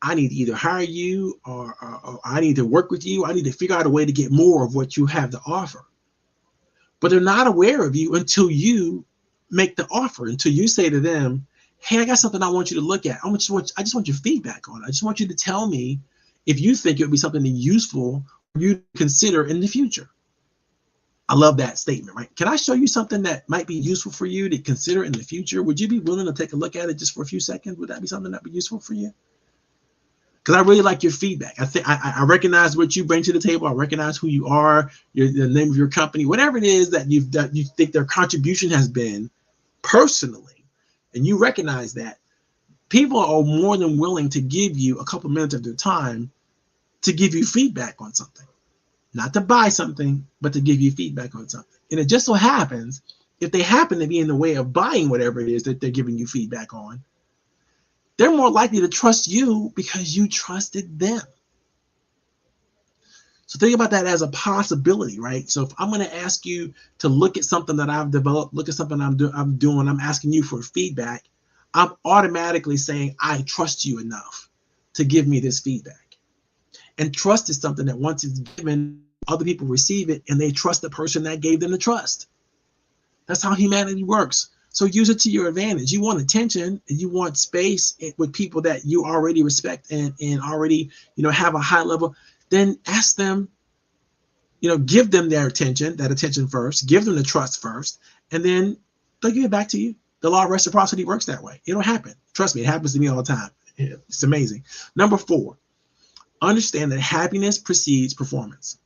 I need to either hire you or I need to work with you. I need to figure out a way to get more of what you have to offer. But they're not aware of you until you make the offer, until you say to them, hey, I got something I want you to look at. I just want your feedback on it. I just want you to tell me if you think it would be something useful for you to consider in the future. I love that statement, right? Can I show you something that might be useful for you to consider in the future? Would you be willing to take a look at it just for a few seconds? Would that be something that would be useful for you? Because I really like your feedback. I think I recognize what you bring to the table. I recognize who you are, the name of your company, whatever it is that you think their contribution has been personally. And you recognize that people are more than willing to give you a couple minutes of their time to give you feedback on something, not to buy something, but to give you feedback on something. And it just so happens, if they happen to be in the way of buying whatever it is that they're giving you feedback on, they're more likely to trust you because you trusted them. So think about that as a possibility, right? So if I'm going to ask you to look at something that I've developed, look at something I'm doing, I'm asking you for feedback, I'm automatically saying I trust you enough to give me this feedback. And trust is something that once it's given, other people receive it and they trust the person that gave them the trust. That's how humanity works. So use it to your advantage. You want attention and you want space with people that you already respect and already, have a high level. Then ask them, give them that attention first, give them the trust first, and then they'll give it back to you. The law of reciprocity works that way. It'll happen. Trust me, it happens to me all the time. It's amazing. Number 4, understand that happiness precedes performance.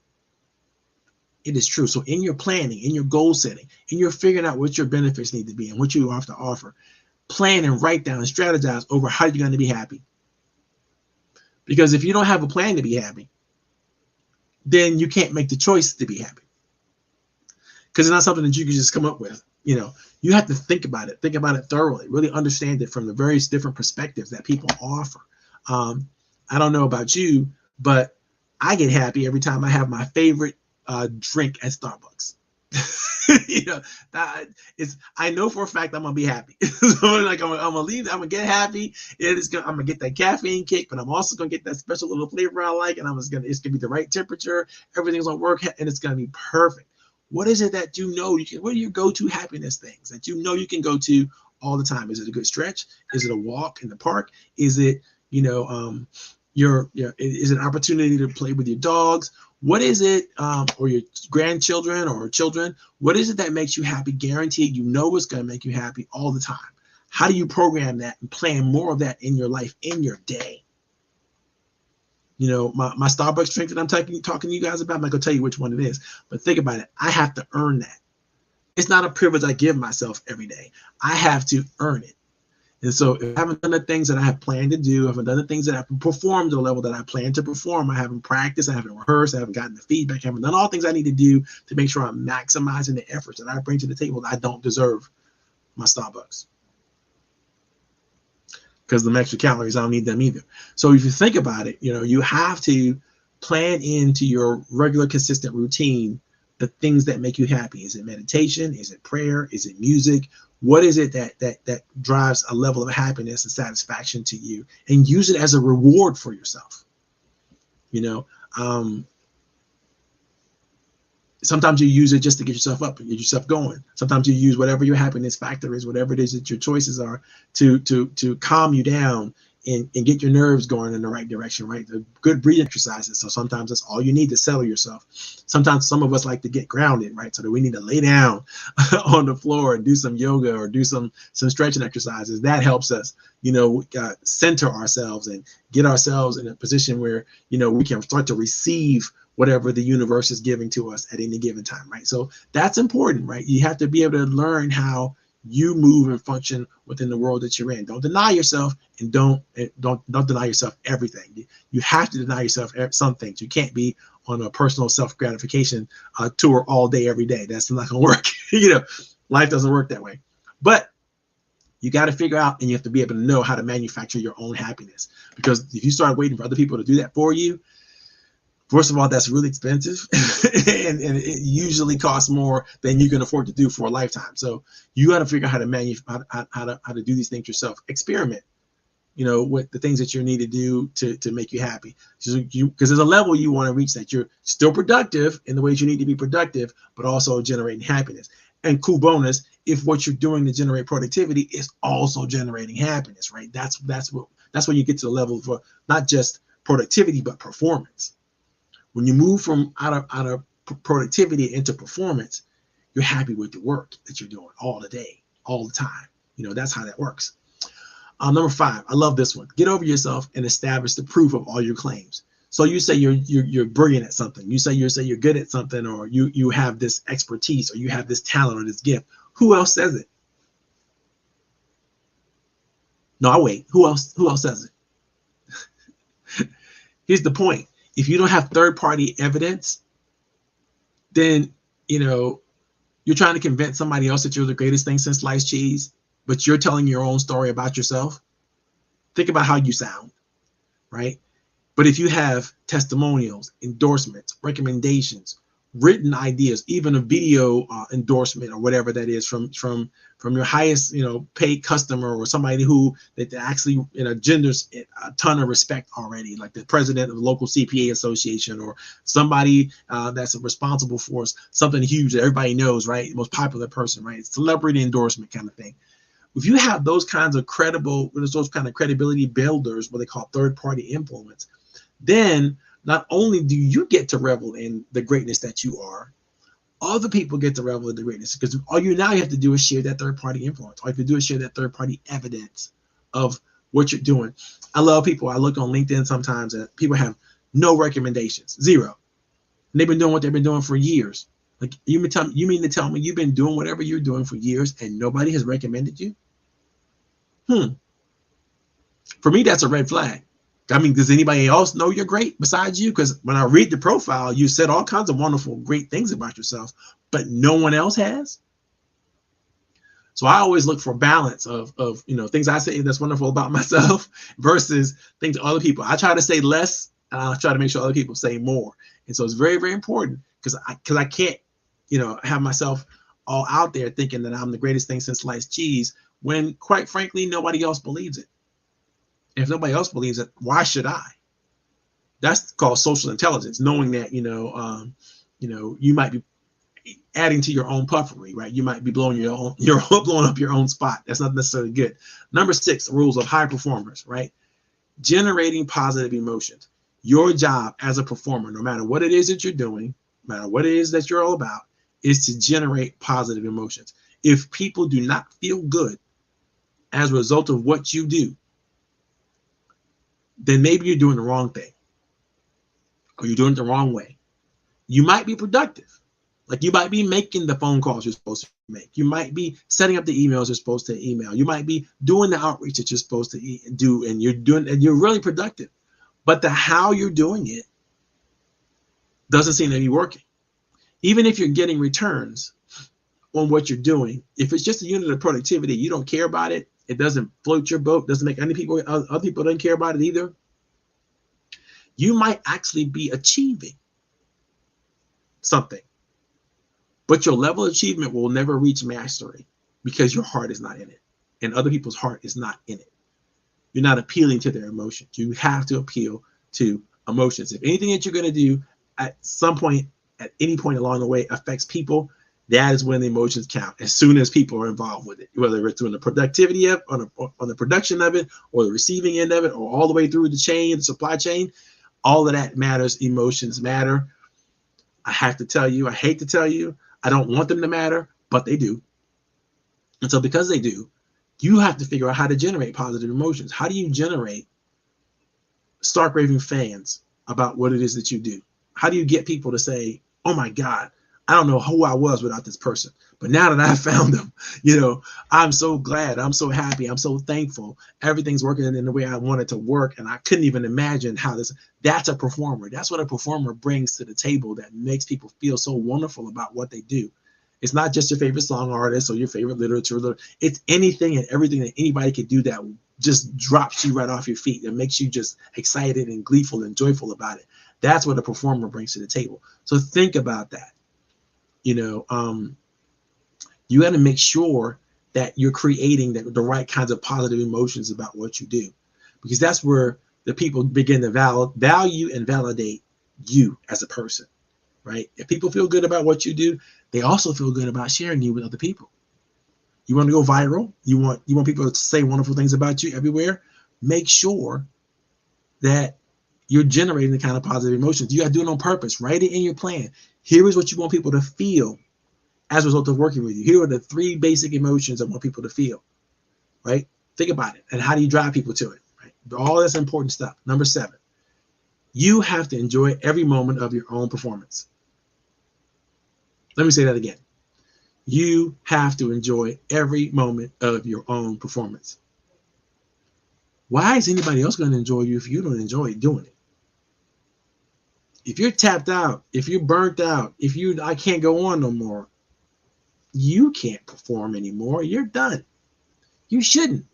It is true. So in your planning, in your goal setting, in your figuring out what your benefits need to be and what you have to offer, plan and write down and strategize over how you're going to be happy. Because if you don't have a plan to be happy, then you can't make the choice to be happy. Because it's not something that you can just come up with. You know, you have to think about it thoroughly, really understand it from the various different perspectives that people offer. I don't know about you, but I get happy every time I have my favorite drink at Starbucks. You know, that it's, I know for a fact I'm gonna be happy. So like I'm gonna leave, I'm gonna get happy. I'm gonna get that caffeine kick, but I'm also gonna get that special little flavor I like, and it's gonna be the right temperature. Everything's gonna work, and it's gonna be perfect. What is it that you know you can? What are your go-to happiness things that you know you can go to all the time? Is it a good stretch? Is it a walk in the park? Is it, you know, is it an opportunity to play with your dogs? What is it, or your grandchildren or children? What is it that makes you happy? Guaranteed, you know it's going to make you happy all the time. How do you program that and plan more of that in your life, in your day? You know, my Starbucks drink that I'm talking to you guys about, I'm not going to tell you which one it is, but think about it. I have to earn that. It's not a privilege I give myself every day. I have to earn it. And so if I haven't done the things that I have planned to do, I haven't done the things that I haven't performed to the level that I plan to perform, I haven't practiced, I haven't rehearsed, I haven't gotten the feedback, I haven't done all the things I need to do to make sure I'm maximizing the efforts that I bring to the table, I don't deserve my Starbucks. Because the extra calories, I don't need them either. So if you think about it, you know, you have to plan into your regular, consistent routine the things that make you happy. Is it meditation? Is it prayer? Is it music? What is it that drives a level of happiness and satisfaction to you? And use it as a reward for yourself. You know, sometimes you use it just to get yourself up and get yourself going. Sometimes you use whatever your happiness factor is, whatever it is that your choices are, to calm you down and get your nerves going in the right direction, right? The good breathing exercises. So sometimes that's all you need to settle yourself. Sometimes some of us like to get grounded, right? So that we need to lay down on the floor and do some yoga or do some stretching exercises. That helps us, you know, center ourselves and get ourselves in a position where, you know, we can start to receive whatever the universe is giving to us at any given time, right? So that's important, right? You have to be able to learn how you move and function within the world that you're in. Don't deny yourself, and don't deny yourself everything. You have to deny yourself some things. You can't be on a personal self-gratification tour all day, every day. That's not gonna work. You know, life doesn't work that way. But you got to figure out, and you have to be able to know how to manufacture your own happiness. Because if you start waiting for other people to do that for you, first of all, that's really expensive, and it usually costs more than you can afford to do for a lifetime. So you got to figure out how to how to do these things yourself. Experiment, you know, with the things that you need to do to make you happy. Because there's a level you want to reach that you're still productive in the ways you need to be productive, but also generating happiness. And cool bonus, if what you're doing to generate productivity is also generating happiness, right? That's when you get to the level for not just productivity but performance. When you move from out of productivity into performance, you're happy with the work that you're doing all the day, all the time. You know, that's how that works. Number 5, I love this one. Get over yourself and establish the proof of all your claims. So you say you're brilliant at something. You say you're good at something, or you have this expertise, or you have this talent or this gift. Who else says it? No, I wait. Who else says it? Here's the point. If you don't have third-party evidence, then, you know, you're trying to convince somebody else that you're the greatest thing since sliced cheese, but you're telling your own story about yourself. Think about how you sound, right? But if you have testimonials, endorsements, recommendations, written ideas, even a video endorsement or whatever that is from your highest, you know, paid customer, or somebody who that actually, you know, genders a ton of respect already, like the president of the local CPA association, or somebody that's responsible for something huge that everybody knows, right? The most popular person, right? Celebrity endorsement kind of thing. If you have those kinds of credibility builders, what they call third-party influence, then not only do you get to revel in the greatness that you are, other people get to revel in the greatness, because all you have to do is share that third-party influence. All you have to do is share that third-party evidence of what you're doing. I love people. I look on LinkedIn sometimes and people have no recommendations, 0. And they've been doing what they've been doing for years. Like, you mean to tell me you've been doing whatever you're doing for years and nobody has recommended you? For me, that's a red flag. I mean, does anybody else know you're great besides you? Because when I read the profile, you said all kinds of wonderful, great things about yourself, but no one else has. So I always look for balance of things I say that's wonderful about myself versus things other people. I try to say less, and I try to make sure other people say more. And so it's very, very important because I can't have myself all out there thinking that I'm the greatest thing since sliced cheese when, quite frankly, nobody else believes it. And if nobody else believes it, why should I? That's called social intelligence, knowing that you might be adding to your own puffery, right? You might be blowing blowing up your own spot. That's not necessarily good. Number 6, rules of high performers, right? Generating positive emotions. Your job as a performer, no matter what it is that you're doing, no matter what it is that you're all about, is to generate positive emotions. If people do not feel good as a result of what you do, then maybe you're doing the wrong thing, or you're doing it the wrong way. You might be productive. Like, you might be making the phone calls you're supposed to make. You might be setting up the emails you're supposed to email. You might be doing the outreach that you're supposed to do, and you're really productive. But the how you're doing it doesn't seem to be working. Even if you're getting returns on what you're doing, if it's just a unit of productivity, you don't care about it, it doesn't float your boat, doesn't make other people don't care about it either, you might actually be achieving something. But your level of achievement will never reach mastery because your heart is not in it, and other people's heart is not in it. You're not appealing to their emotions. You have to appeal to emotions. If anything that you're going to do at some point, at any point along the way, affects people, that is when the emotions count. As soon as people are involved with it, whether it's doing the productivity of on the production of it, or the receiving end of it, or all the way through the chain, the supply chain, all of that matters. Emotions matter. I have to tell you, I hate to tell you, I don't want them to matter, but they do. And so because they do, you have to figure out how to generate positive emotions. How do you generate stark raving fans about what it is that you do? How do you get people to say, oh my God, I don't know who I was without this person, but now that I found them, I'm so glad, I'm so happy, I'm so thankful. Everything's working in the way I want it to work, and I couldn't even imagine how that's a performer. That's what a performer brings to the table that makes people feel so wonderful about what they do. It's not just your favorite song artist or your favorite literature. It's anything and everything that anybody could do that just drops you right off your feet and makes you just excited and gleeful and joyful about it. That's what a performer brings to the table. So think about that. You got to make sure that you're creating the right kinds of positive emotions about what you do, because that's where the people begin to value and validate you as a person, right? If people feel good about what you do, they also feel good about sharing you with other people. You want to go viral? You want people to say wonderful things about you everywhere? Make sure that you're generating the kind of positive emotions. You got to do it on purpose. Write it in your plan. Here is what you want people to feel as a result of working with you. Here are the 3 basic emotions I want people to feel, right? Think about it. And how do you drive people to it, right? All this important stuff. Number 7, you have to enjoy every moment of your own performance. Let me say that again. You have to enjoy every moment of your own performance. Why is anybody else going to enjoy you if you don't enjoy doing it? If you're tapped out, if you're burnt out, I can't go on no more, you can't perform anymore. You're done. You shouldn't,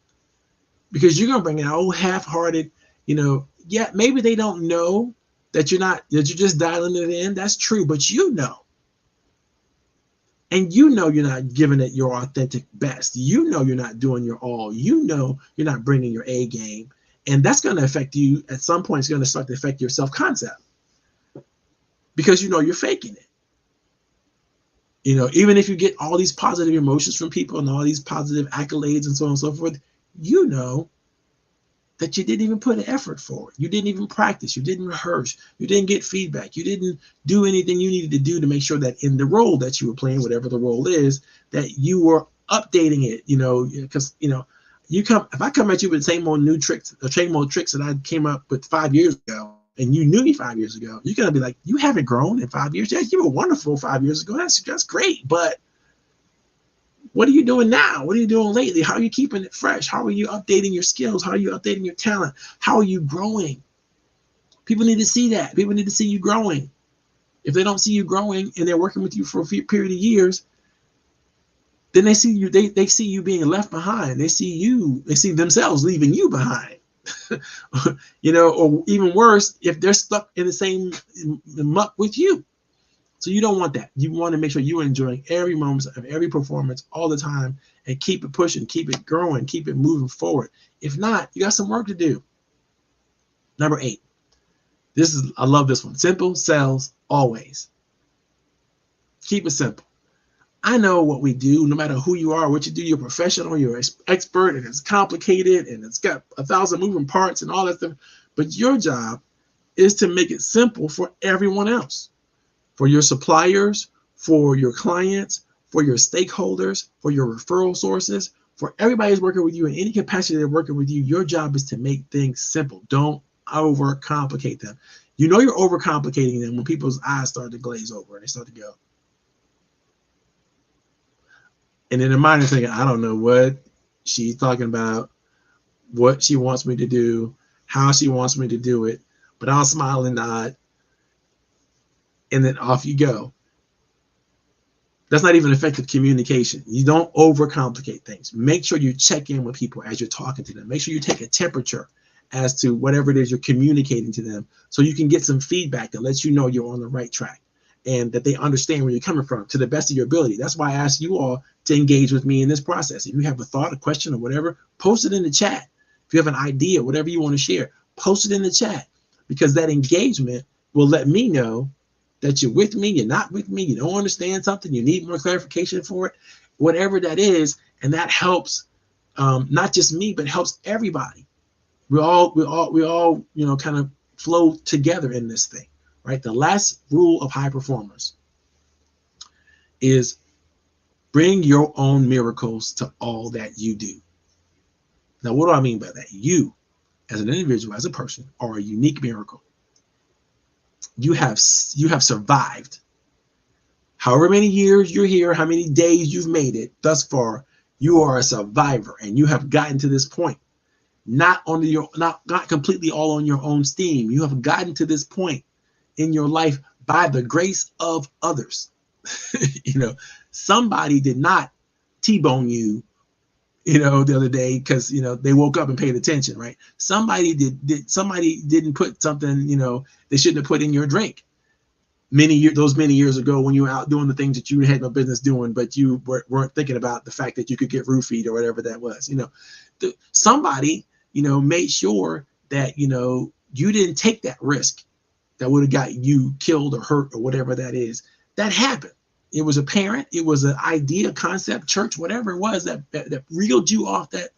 because you're going to bring an old half-hearted, yeah, maybe they don't know that you're just dialing it in. That's true, but and you're not giving it your authentic best. You're not doing your all. You're not bringing your A game. And that's going to affect you at some point. It's going to start to affect your self-concept, because you're faking it. Even if you get all these positive emotions from people and all these positive accolades and so on and so forth, that you didn't even put an effort for it. You didn't even practice. You didn't rehearse. You didn't get feedback. You didn't do anything you needed to do to make sure that in the role that you were playing, whatever the role is, that you were updating it, because, if I come at you with the same old new tricks, the same old tricks that I came up with 5 years ago, and you knew me 5 years ago, you're going to be like, you haven't grown in 5 years. Yeah, you were wonderful 5 years ago. That's great. But what are you doing now? What are you doing lately? How are you keeping it fresh? How are you updating your skills? How are you updating your talent? How are you growing? People need to see that. People need to see you growing. If they don't see you growing and they're working with you for a period of years, then they see you, they see you being left behind. They see themselves leaving you behind. Or even worse, if they're stuck in the same muck with you. So you don't want that. You want to make sure you're enjoying every moment of every performance all the time, and keep it pushing, keep it growing, keep it moving forward. If not, you got some work to do. Number 8. I love this one. Simple sells always. Keep it simple. I know what we do, no matter who you are, what you do, you're professional, you're expert, and it's complicated, and it's got 1,000 moving parts and all that stuff. But your job is to make it simple for everyone else, for your suppliers, for your clients, for your stakeholders, for your referral sources, for everybody who's working with you in any capacity they're working with you. Your job is to make things simple. Don't overcomplicate them. You're overcomplicating them when people's eyes start to glaze over and they start to go. And in their mind, they're thinking, I don't know what she's talking about, what she wants me to do, how she wants me to do it, but I'll smile and nod, and then off you go. That's not even effective communication. You don't overcomplicate things. Make sure you check in with people as you're talking to them. Make sure you take a temperature as to whatever it is you're communicating to them, so you can get some feedback that lets you know you're on the right track and that they understand where you're coming from to the best of your ability. That's why I ask you all to engage with me in this process. If you have a thought, a question, or whatever, post it in the chat. If you have an idea, whatever you want to share, post it in the chat, because that engagement will let me know that you're with me, you're not with me, you don't understand something, you need more clarification for it, whatever that is. And that helps not just me, but helps everybody. We all kind of flow together in this thing, right? The last rule of high performers is bring your own miracles to all that you do. Now, what do I mean by that? You, as an individual, as a person, are a unique miracle. You have survived. However many years you're here, how many days you've made it thus far, you are a survivor, and you have gotten to this point. Not completely all on your own steam. You have gotten to this point in your life by the grace of others. Somebody did not T-bone you, the other day because they woke up and paid attention, right? Somebody didn't put something they shouldn't have put in your drink many years ago when you were out doing the things that you had no business doing, but you weren't thinking about the fact that you could get roofied or whatever that was. Somebody made sure that you didn't take that risk that would have got you killed or hurt or whatever that is. That happened. It was a parent, it was an idea, concept, church, whatever it was that reeled you off that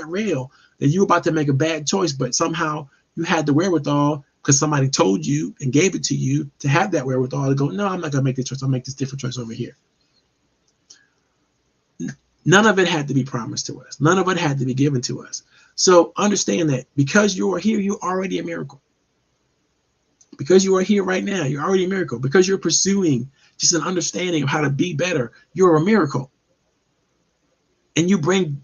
rail, that you were about to make a bad choice, but somehow you had the wherewithal because somebody told you and gave it to you to have that wherewithal to go, no, I'm not gonna make this choice, I'll make this different choice over here. None of it had to be promised to us. None of it had to be given to us. So understand that because you are here, you're already a miracle. Because you are here right now, you're already a miracle. Because you're pursuing just an understanding of how to be better, you're a miracle. And you bring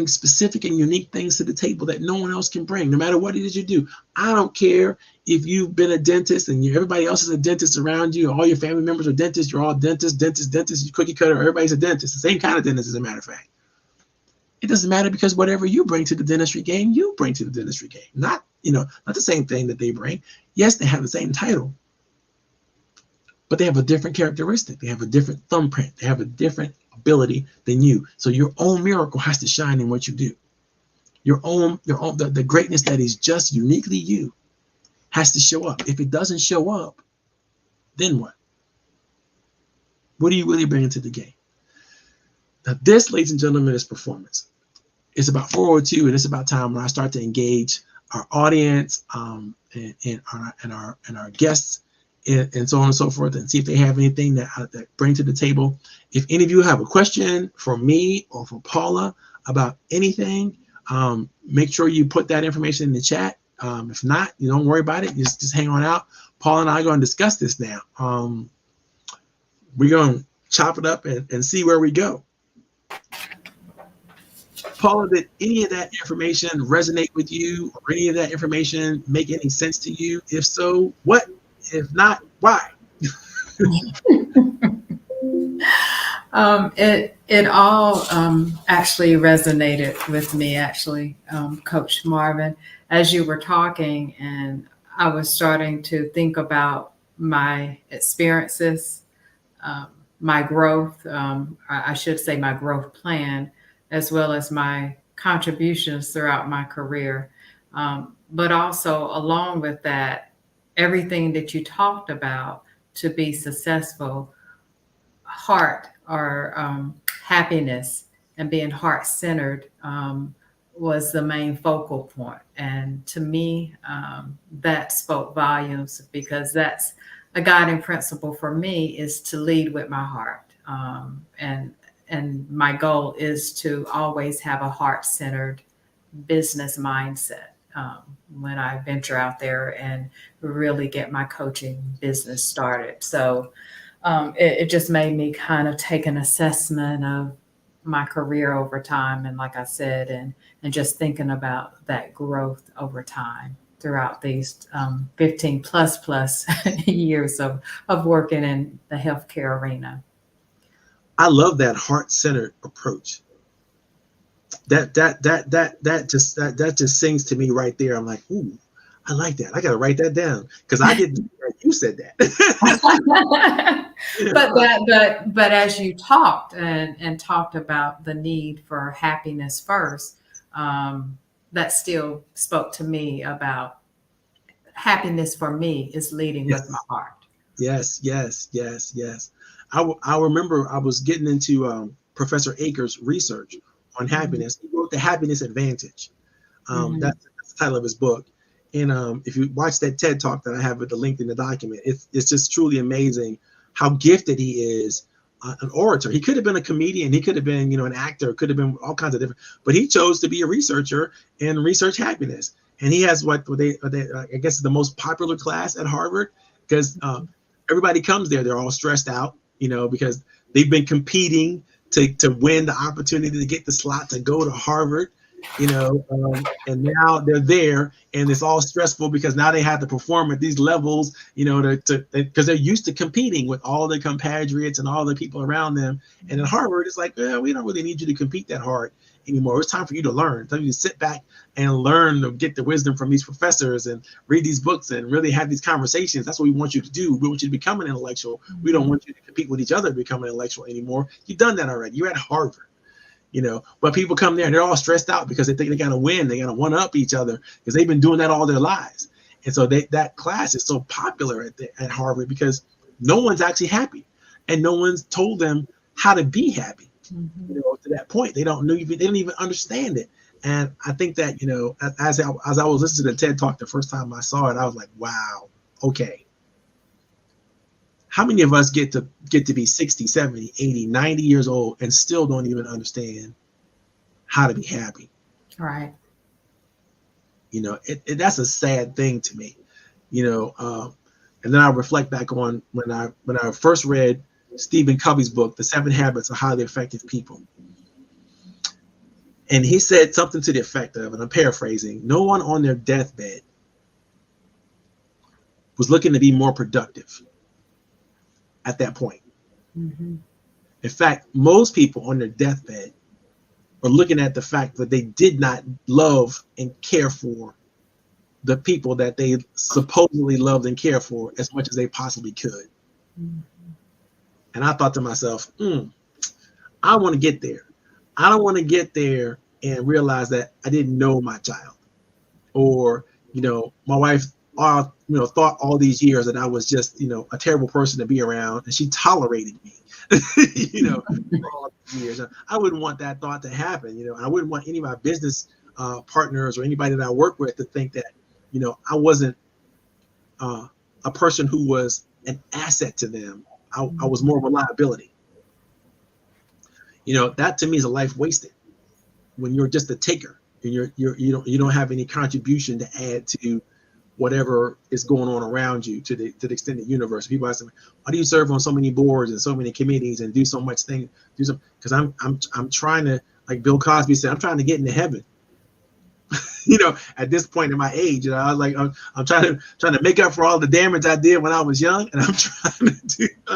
specific and unique things to the table that no one else can bring, no matter what it is you do. I don't care if you've been a dentist and everybody else is a dentist around you, all your family members are dentists, you're all dentists, you cookie cutter, everybody's a dentist, the same kind of dentist, as a matter of fact. It doesn't matter, because whatever you bring to the dentistry game, you bring to the dentistry game. Not the same thing that they bring. Yes, they have the same title, but they have a different characteristic. They have a different thumbprint. They have a different ability than you. So your own miracle has to shine in what you do. The greatness that is just uniquely you has to show up. If it doesn't show up, then what? What are you really bringing to the game? Now, this, ladies and gentlemen, is performance. It's about 402, and it's about time when I start to engage our audience and our guests and so on and so forth, and see if they have anything that bring to the table. If any of you have a question for me or for Paula about anything, make sure you put that information in the chat. If not, you don't worry about it. Just hang on out. Paula and I are going to discuss this now. We're going to chop it up and see where we go. Paula, did any of that information resonate with you, or any of that information make any sense to you? If so, what? If not, why? It all actually resonated with me, actually, Coach Marvin, as you were talking, and I was starting to think about my experiences, um, my growth. I should say my growth plan, as well as my contributions throughout my career. But also, along with that, everything that you talked about to be successful, heart or happiness and being heart centered was the main focal point. And to me, that spoke volumes because that's a guiding principle for me is to lead with my heart. And my goal is to always have a heart centered business mindset when I venture out there and really get my coaching business started. So it just made me kind of take an assessment of my career over time. And like I said, and just thinking about that growth over time throughout these 15 plus years of working in the healthcare arena. I love that heart-centered approach. That just sings to me right there. I'm like, ooh, I like that. I gotta write that down because I didn't. You said that. You But know, but as you talked and talked about the need for happiness first, um, that still spoke to me about happiness for me is leading with my yes, heart. yes. I remember I was getting into Professor Akers' research on Mhm. happiness. He wrote The Happiness Advantage. Mhm. That's the title of his book. And if you watch that TED talk that I have with the link in the document, it's just truly amazing how gifted he is, an orator. He could have been a comedian, he could have been, an actor, could have been all kinds of different, but he chose to be a researcher and research happiness. And he has what I guess is the most popular class at Harvard because everybody comes there, they're all stressed out, because they've been competing to win the opportunity to get the slot to go to Harvard, and now they're there and it's all stressful because now they have to perform at these levels, because they're used to competing with all the compatriots and all the people around them. And in Harvard, it's like, we don't really need you to compete that hard anymore. It's time for you to learn. It's time for you to sit back and learn to get the wisdom from these professors and read these books and really have these conversations. That's what we want you to do. We want you to become an intellectual. We don't want you to compete with each other to become an intellectual anymore. You've done that already. You're at Harvard. But people come there and they're all stressed out because they think they got to win. They got to one up each other because they've been doing that all their lives. And so that class is so popular at Harvard because no one's actually happy and no one's told them how to be happy. Mhm. To that point, they don't even understand it. And I think that, as I was listening to the TED talk the first time I saw it, I was like, wow, okay. How many of us get to be 60, 70, 80, 90 years old and still don't even understand how to be happy? Right. That's a sad thing to me. And then I reflect back on when I first read Stephen Covey's book, The 7 Habits of Highly Effective People. And he said something to the effect of, and I'm paraphrasing, no one on their deathbed was looking to be more productive at that point. Mhm. In fact, most people on their deathbed are looking at the fact that they did not love and care for the people that they supposedly loved and cared for as much as they possibly could. Mhm. And I thought to myself, I want to get there. I don't want to get there and realize that I didn't know my child, or my wife thought all these years that I was just a terrible person to be around, and she tolerated me for all these years. I wouldn't want that thought to happen. I wouldn't want any of my business partners or anybody that I work with to think that I wasn't a person who was an asset to them. I was more of a liability. That to me is a life wasted when you're just a taker and you don't have any contribution to add to whatever is going on around you to the extended universe. People ask me, why do you serve on so many boards and so many committees and do so much thing? Because I'm trying to, like Bill Cosby said, I'm trying to get into heaven. at this point in my age, I was like, I'm trying to make up for all the damage I did when I was young, and I'm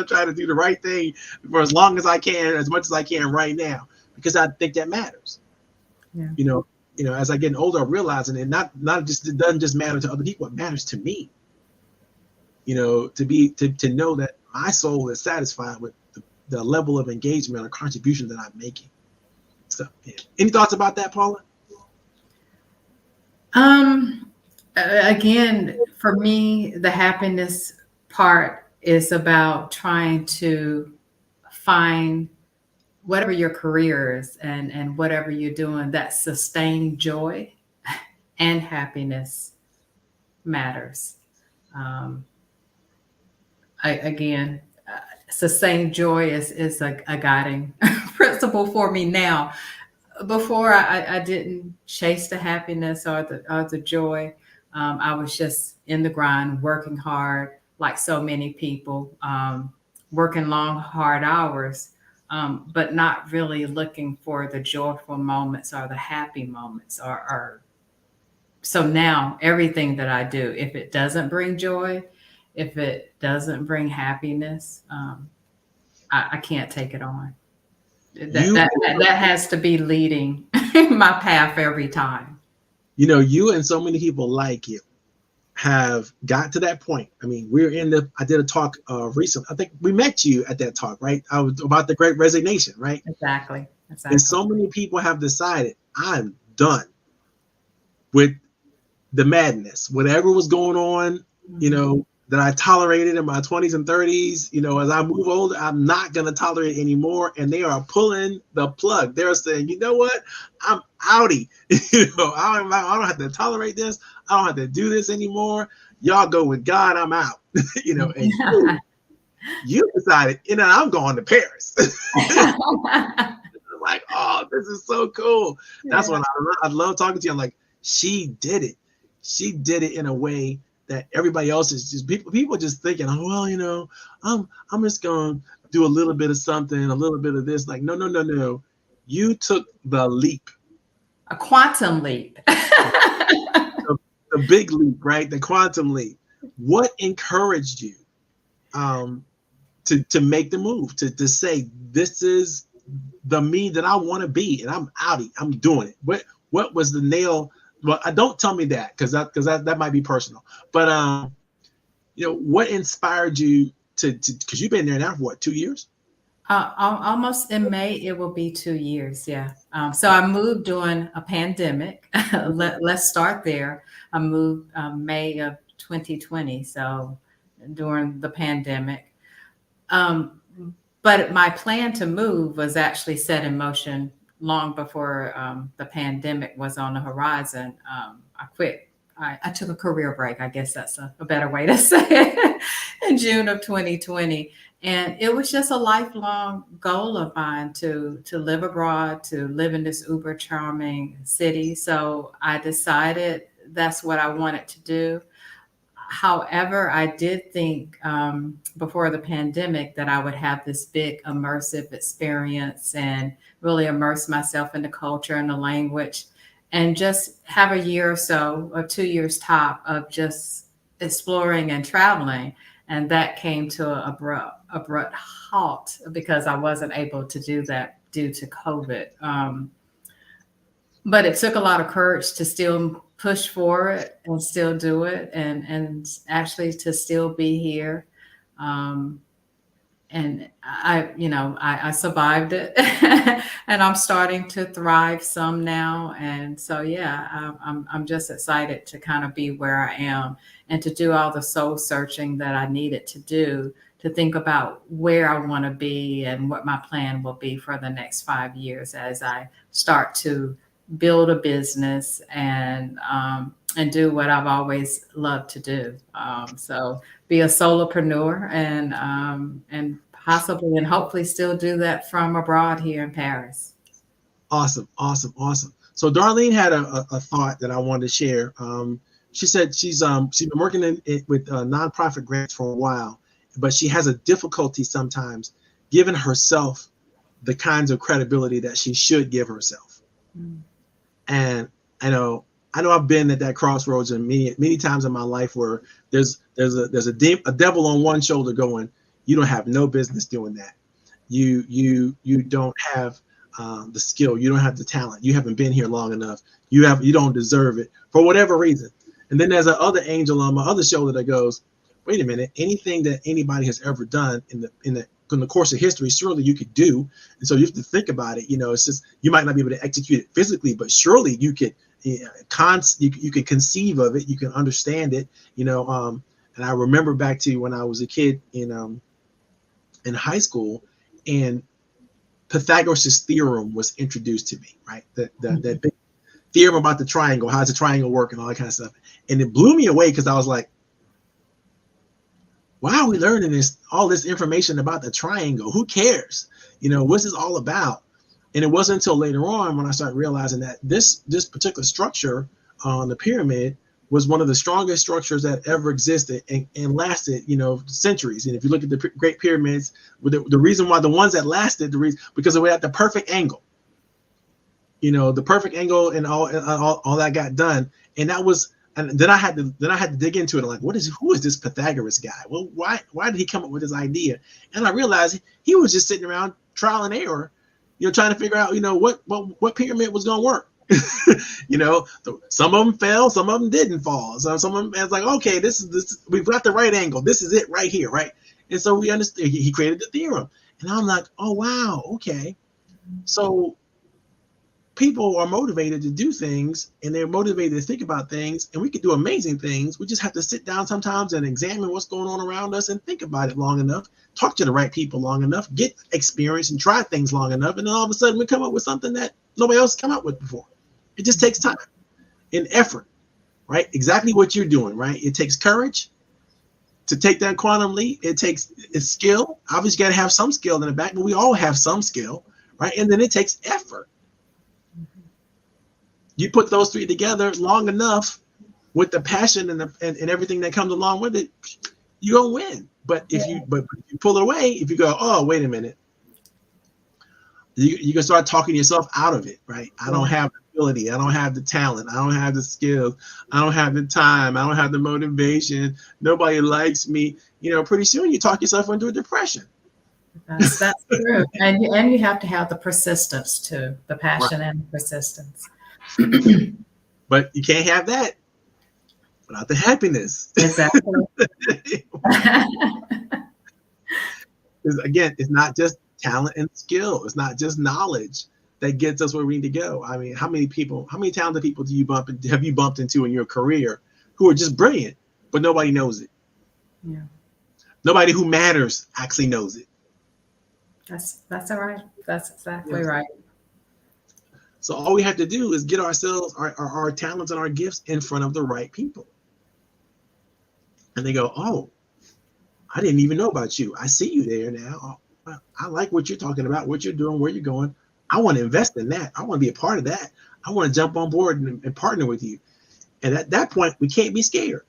trying to do the right thing for as long as I can, as much as I can right now, because I think that matters. Yeah. As I get older, I'm realizing it it doesn't just matter to other people, it matters to me. To know that my soul is satisfied with the level of engagement or contribution that I'm making. So, yeah. Any thoughts about that, Paula? Again, for me, the happiness part is about trying to find whatever your career is and whatever you're doing, that sustained joy and happiness matters. Um, again, sustained joy is a guiding principle for me now. Before I didn't chase the happiness or the joy. I was just in the grind, working hard, like so many people, working long, hard hours, but not really looking for the joyful moments or the happy moments. Or so now everything that I do, if it doesn't bring joy, if it doesn't bring happiness, I can't take it on. That You, that that has to be leading my path every time. you and so many people like you have got to that point. I mean, I did a talk recently. I think we met you at that talk, right? I was about the Great Resignation, right? Exactly. And Exactly. so many people have decided I'm done with the madness, whatever was going on, Mhm. that I tolerated in my 20s and 30s. As I move older, I'm not going to tolerate anymore. And they are pulling the plug. They're saying, you know what? I'm outie. I don't have to tolerate this. I don't have to do this anymore. Y'all go with God. I'm out. And you decided, I'm going to Paris. Like, oh, this is so cool. That's Yeah. what I love talking to you. I'm like, she did it. She did it in a way that everybody else is just people just thinking, oh, well, I'm just gonna do a little bit of something, a little bit of this. Like, no, no, no, no. You took the leap, A quantum leap. the, the big leap, right? The quantum leap. What encouraged you um, to make the move, to say this is the me that I want to be, and I'm outie. I'm doing it. What was the nail? Well, don't tell me that because that might be personal. But what inspired you to because you've been there now for what, 2 years? Almost in May, it will be 2 years. Yeah. So I moved during a pandemic. Let's start there. I moved May of 2020. So during the pandemic. Um, but my plan to move was actually set in motion long before the pandemic was on the horizon. I quit. I took a career break. I guess that's a better way to say it in June of 2020. And it was just a lifelong goal of mine to live abroad, to live in this uber charming city. So I decided that's what I wanted to do. However, I did think before the pandemic that I would have this big immersive experience and really immerse myself in the culture and the language and just have a year or so or 2 years top of just exploring and traveling. And that came to an abrupt halt because I wasn't able to do that due to COVID. But it took a lot of courage to still push forward and still do it and actually to still be here. Um, and I survived it and I'm starting to thrive some now. And so, yeah, I'm just excited to kind of be where I am and to do all the soul searching that I needed to do to think about where I want to be and what my plan will be for the next 5 years as I start to build a business and do what I've always loved to do. So be a solopreneur and possibly and hopefully still do that from abroad here in Paris. Awesome, awesome, awesome. So Darlene had a thought that I wanted to share. She said she's been working with nonprofit grants for a while, but she has a difficulty sometimes giving herself the kinds of credibility that she should give herself. Mm. And I know I know I've been at that crossroads and many times in my life where there's a devil on one shoulder going, you don't have no business doing that. You don't have the skill. You don't have the talent. You haven't been here long enough. You don't deserve it for whatever reason. And then there's another angel on my other shoulder that goes, wait a minute, anything that anybody has ever done in the course of history, surely you could do. And so you have to think about it. It's just, you might not be able to execute it physically, but surely you could, you can conceive of it. You can understand it, and I remember back to when I was a kid in high school, and Pythagoras' theorem was introduced to me, right? That big theorem about the triangle, how does the triangle work and all that kind of stuff. And it blew me away because I was like, why are we learning all this information about the triangle? Who cares? What's this all about? And it wasn't until later on when I started realizing that this particular structure on the pyramid was one of the strongest structures that ever existed and lasted, centuries. And if you look at the Great Pyramids, the reason why the ones that lasted, because they were at the perfect angle. The perfect angle and all that got done. And that was, and then I had to dig into it. I'm like, who is this Pythagoras guy? Well, why did he come up with this idea? And I realized he was just sitting around trial and error, trying to figure out, what pyramid was going to work. Some of them fell, some of them didn't fall. So some of them, it's like, okay, this we've got the right angle. This is it right here, right? And so we understand. He created the theorem, and I'm like, oh wow, okay. So people are motivated to do things, and they're motivated to think about things, and we can do amazing things. We just have to sit down sometimes and examine what's going on around us and think about it long enough, talk to the right people long enough, get experience and try things long enough, and then all of a sudden we come up with something that nobody else come up with before. It just takes time and effort, right? Exactly what you're doing, right? It takes courage to take that quantum leap. It's skill. Obviously, you got to have some skill in the back, but we all have some skill, right? And then it takes effort. You put those three together long enough with the passion and everything that comes along with it, you're gonna win. But if you pull it away, if you go, oh, wait a minute, you can start talking yourself out of it, right? I don't have the ability, I don't have the talent, I don't have the skills, I don't have the time, I don't have the motivation, nobody likes me. Pretty soon you talk yourself into a depression. That's true. And you have to have the persistence too, the passion and the persistence. But you can't have that without the happiness. Exactly. Again, it's not just talent and skill. It's not just knowledge that gets us where we need to go. I mean, how many talented people have you bumped into in your career who are just brilliant, but nobody knows it? Yeah. Nobody who matters actually knows it. That's all right. That's exactly right. So all we have to do is get ourselves, our talents and our gifts in front of the right people. And they go, oh, I didn't even know about you. I see you there now. Oh, I like what you're talking about, what you're doing, where you're going. I want to invest in that. I want to be a part of that. I want to jump on board and partner with you. And at that point, we can't be scared.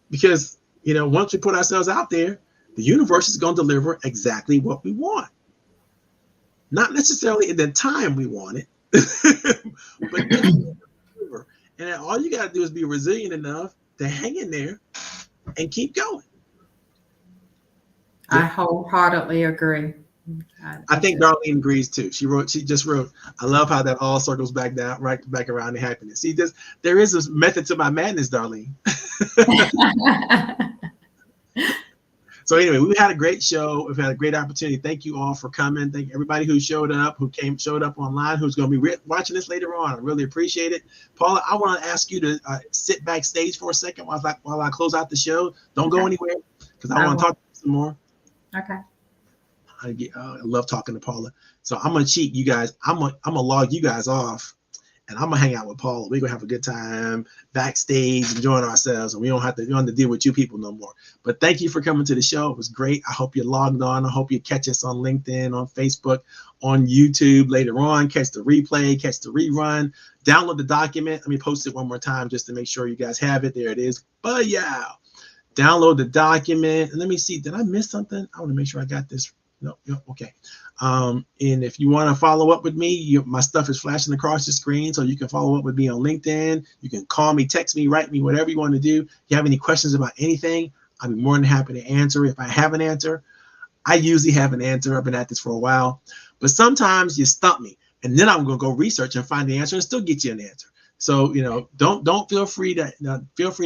Because, once we put ourselves out there, the universe is going to deliver exactly what we want. Not necessarily in the time we want it, but and all you got to do is be resilient enough to hang in there and keep going. I wholeheartedly agree. I think Darlene agrees too. She just wrote, I love how that all circles back around to happiness. See, there is a method to my madness, Darlene. So anyway, we've had a great show. We've had a great opportunity. Thank you all for coming. Thank everybody who showed up online, who's going to be watching this later on. I really appreciate it. Paula, I want to ask you to sit backstage for a second while I close out the show. Don't go anywhere because I want to talk to you some more. Okay. I love talking to Paula. So I'm going to cheat you guys. I'm going to log you guys off. And I'm gonna hang out with Paula. We're gonna have a good time backstage, enjoying ourselves, and we don't have to deal with you people no more. But thank you for coming to the show. It was great. I hope you logged on. I hope you catch us on LinkedIn, on Facebook, on YouTube later on. Catch the replay, catch the rerun. Download the document. Let me post it one more time just to make sure you guys have it. There it is. But yeah, download the document. And let me see. Did I miss something? I want to make sure I got this No, no, okay. And if you want to follow up with me, my stuff is flashing across the screen, so you can follow up with me on LinkedIn. You can call me, text me, write me, whatever you want to do. If you have any questions about anything, I'll be more than happy to answer. If I have an answer, I usually have an answer. I've been at this for a while, but sometimes you stump me, and then I'm going to go research and find the answer and still get you an answer. So, don't feel free to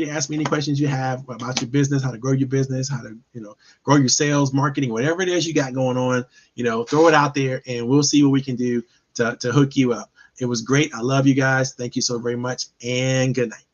ask me any questions you have about your business, how to grow your business, how to, grow your sales, marketing, whatever it is you got going on, throw it out there and we'll see what we can do to hook you up. It was great. I love you guys. Thank you so very much and good night.